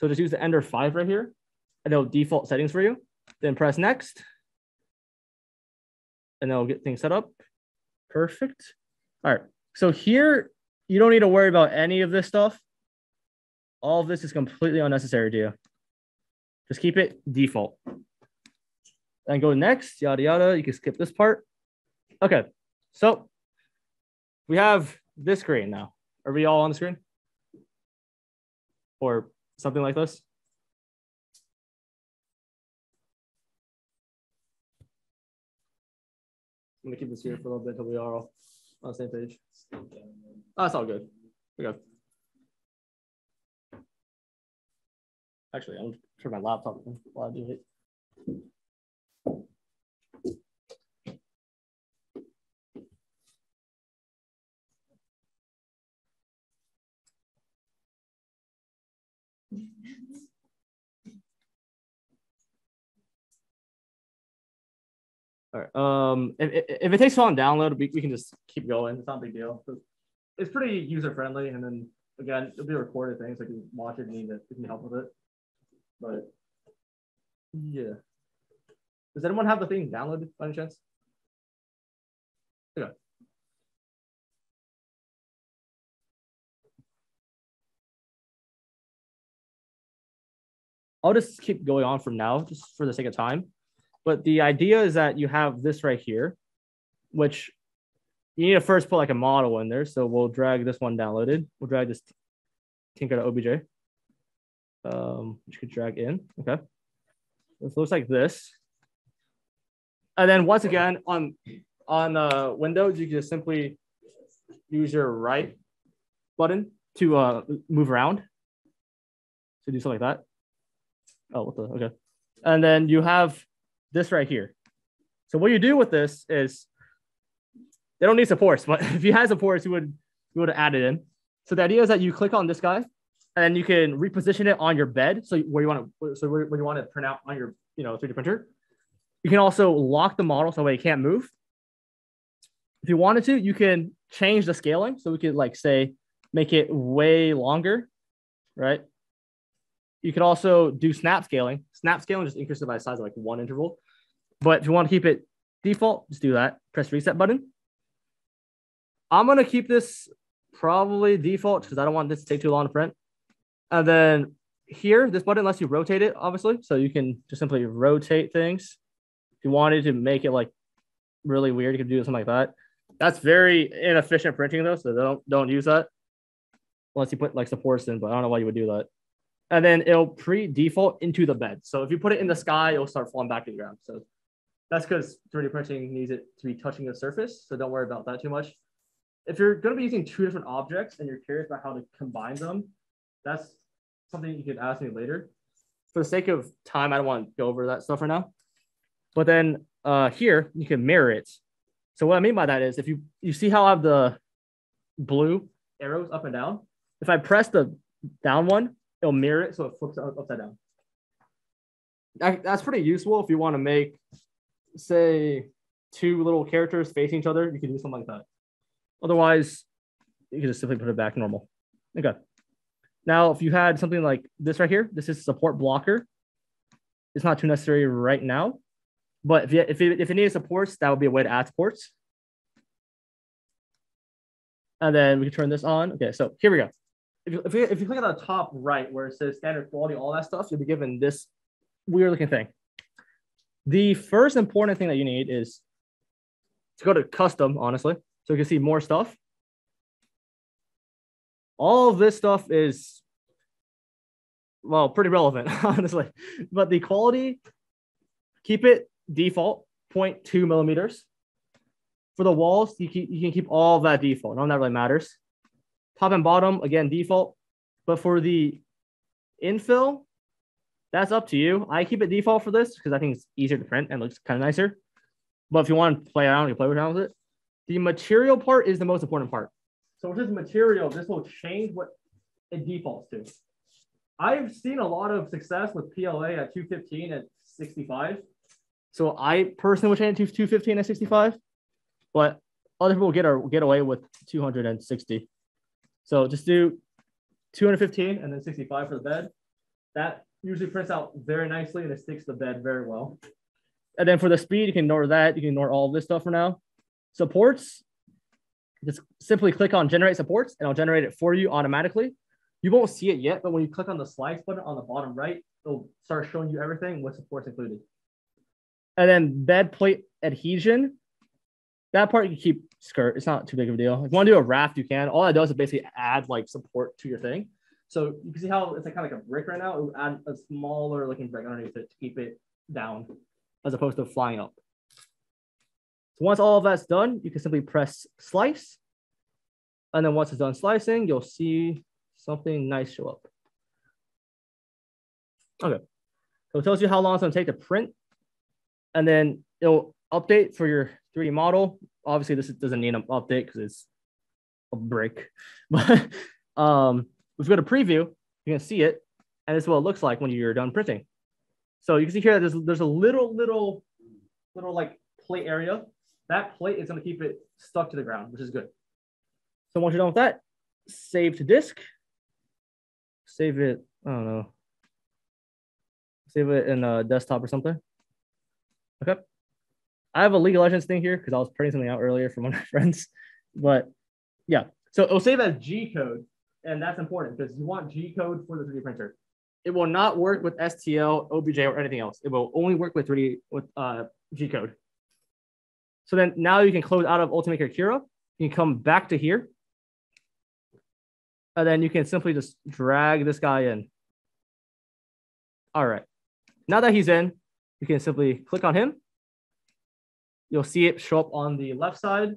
So just use the Ender 5 right here, and it'll default settings for you. Then press next, and it'll get things set up. Perfect. All right. So here, you don't need to worry about any of this stuff. All of this is completely unnecessary to you. Just keep it default. And go next, yada, yada. You can skip this part. Okay, so we have this screen now. Are we all on the screen? Or something like this? I'm gonna keep this here for a little bit until we are all on the same page. Oh, that's all good. We go. Actually, I'm gonna turn my laptop on while I do it. All right. If it takes a while to download, we can just keep going. It's not a big deal. It's pretty user friendly, and then again, it'll be recorded things so you can watch it and you can help with it. But yeah, does anyone have the thing downloaded by any chance? Okay. I'll just keep going on from now, just for the sake of time. But the idea is that you have this right here, which you need to first put like a model in there. So we'll drag this one downloaded. We'll drag this Tinkercad obj, which could drag in. Okay. It looks like this. And then once again, on Windows, you can just simply use your right button to move around. So do something like that. Oh, what the? Okay. And then you have this right here. So what you do with this is they don't need supports, but if you had supports, you would add it in. So the idea is that you click on this guy, and then you can reposition it on your bed. So where you want to print out on your 3D printer. You can also lock the model so that way it can't move. If you wanted to, you can change the scaling. So we could like say make it way longer, right? You could also do snap scaling. Snap scaling just increases by the size of like one interval. But if you want to keep it default, just do that. Press reset button. I'm gonna keep this probably default because I don't want this to take too long to print. And then here, this button lets you rotate it, obviously. So you can just simply rotate things. If you wanted to make it like really weird, you could do something like that. That's very inefficient printing though, so don't use that unless you put like supports in, but I don't know why you would do that. And then it'll pre-default into the bed. So if you put it in the sky, it'll start falling back to the ground. So that's because 3D printing needs it to be touching the surface. So don't worry about that too much. If you're going to be using two different objects and you're curious about how to combine them, that's something you could ask me later. For the sake of time, I don't want to go over that stuff right now. But then here, you can mirror it. So what I mean by that is if you see how I have the blue arrows up and down, if I press the down one, it'll mirror it so it flips upside down. That's pretty useful if you want to make, say, two little characters facing each other. You can do something like that. Otherwise, you can just simply put it back normal. Okay. Now, if you had something like this right here, this is support blocker. It's not too necessary right now. But if it needed supports, that would be a way to add supports. And then we can turn this on. Okay, so here we go. If you click at the top right where it says standard quality, all that stuff, you'll be given this weird looking thing. The first important thing that you need is to go to custom, honestly, so you can see more stuff. All of this stuff is, well, pretty relevant, honestly. But the quality, keep it default, 0.2 millimeters. For the walls, you can keep all of that default. None of that really matters. Top and bottom, again, default. But for the infill, that's up to you. I keep it default for this because I think it's easier to print and looks kind of nicer. But if you want to play around, you play around with it. The material part is the most important part. So with this material, this will change what it defaults to. I've seen a lot of success with PLA at 215 at 65. So I personally would change it to 215 at 65, but other people get away with 260. So just do 215 and then 65 for the bed. That usually prints out very nicely and it sticks to the bed very well. And then for the speed, you can ignore that. You can ignore all of this stuff for now. Supports, just simply click on generate supports and I'll generate it for you automatically. You won't see it yet, but when you click on the slice button on the bottom right, it'll start showing you everything with supports included. And then bed plate adhesion, that part you can keep skirt. It's not too big of a deal. If you want to do a raft, you can. All that does is basically add like support to your thing. So you can see how it's like kind of like a brick right now. It will add a smaller looking brick underneath it to keep it down as opposed to flying up. So once all of that's done, you can simply press slice. And then once it's done slicing, you'll see something nice show up. Okay. So it tells you how long it's going to take to print. And then it'll update for your 3D model. Obviously, this doesn't need an update because it's a brick. But if we go to preview, you can see it. And this is what it looks like when you're done printing. So you can see here that there's a little like plate area. That plate is going to keep it stuck to the ground, which is good. So once you're done with that, save to disk. Save it, I don't know. Save it in a desktop or something. Okay. I have a League of Legends thing here because I was printing something out earlier from one of my friends. But yeah, so it'll save as G code. And that's important because you want G code for the 3D printer. It will not work with STL, OBJ, or anything else. It will only work with G code. So then now you can close out of Ultimaker Cura. You can come back to here. And then you can simply just drag this guy in. All right. Now that he's in, you can simply click on him. You'll see it show up on the left side. And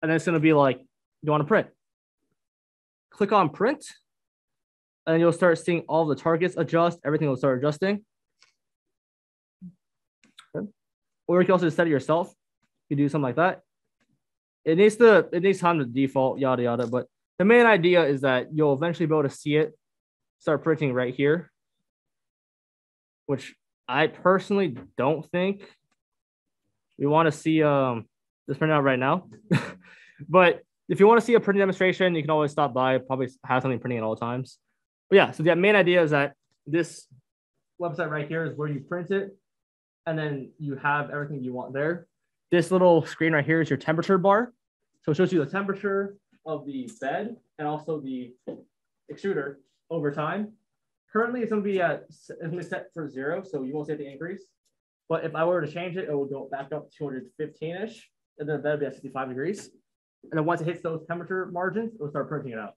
then it's going to be like, you want to print. Click on print. And you'll start seeing all the targets adjust. Everything will start adjusting. Okay. Or you can also set it yourself. You do something like that. It needs time to default, yada, yada. But the main idea is that you'll eventually be able to see it start printing right here, which I personally don't think we want to see this print out right now. But if you want to see a printing demonstration, you can always stop by, probably have something printing at all times. But yeah, so the main idea is that this website right here is where you print it, and then you have everything you want there. this little screen right here is your temperature bar. So it shows you the temperature of the bed and also the extruder over time. Currently, it's going to be set for 0, so you won't see the increase. But if I were to change it, it will go back up 215-ish, and then the bed will be at 65 degrees. And then once it hits those temperature margins, it will start printing it out.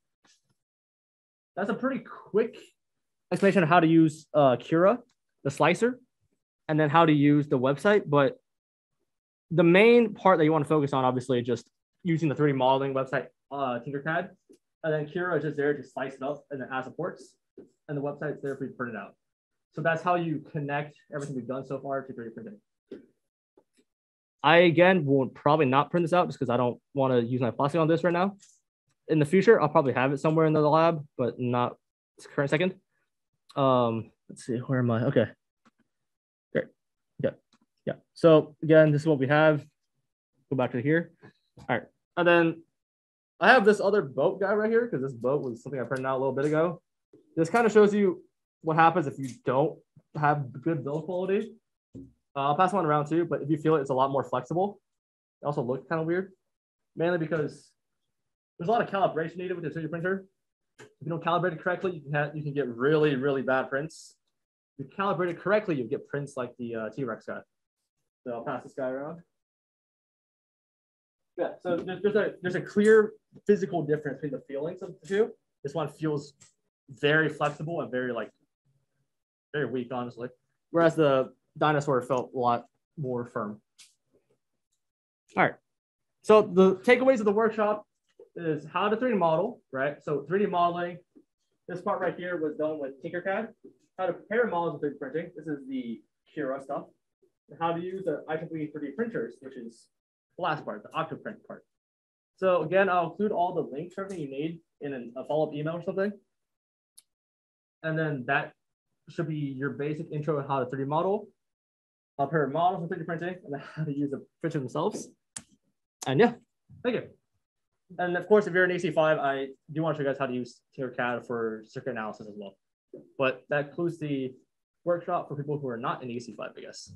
That's a pretty quick explanation of how to use Cura, the slicer, and then how to use the website. But the main part that you want to focus on, obviously, is just using the 3D modeling website, Tinkercad. And then Cura is just there to slice it up and then add supports. And the website's there for you to print it out. So that's how you connect everything we've done so far to 3D printing. I, again, will probably not print this out just because I don't want to use my plastic on this right now. In the future, I'll probably have it somewhere in the lab, but not this current second. Let's see, where am I? Okay. Great. Yeah. So again, this is what we have. Go back to here. All right. And then I have this other boat guy right here because this boat was something I printed out a little bit ago. This kind of shows you what happens if you don't have good build quality. I'll pass one around too, but if you feel it's a lot more flexible. It also looks kind of weird, mainly because there's a lot of calibration needed with the 3D printer. If you don't calibrate it correctly, you can get really, really bad prints. If you calibrate it correctly, you get prints like the T-Rex guy. So I'll pass this guy around. Yeah, so there's a clear physical difference between the feelings of the two. This one feels very flexible and very weak, honestly. Whereas the dinosaur felt a lot more firm. All right. So the takeaways of the workshop is how to 3D model, right? So 3D modeling, this part right here was done with Tinkercad. How to prepare models with 3D printing. This is the Cura stuff. And how to use the IEEE 3D printers, which is the last part, the Octoprint part. So again, I'll include all the links for everything you need in a follow-up email or something. And then that should be your basic intro on how to 3D model. I'll prepare models with 3D printing and then how to use the printers themselves. And yeah, thank you. And of course, if you're an EC5, I do want to show you guys how to use Tinkercad for circuit analysis as well. But that includes the workshop for people who are not in EC5, I guess.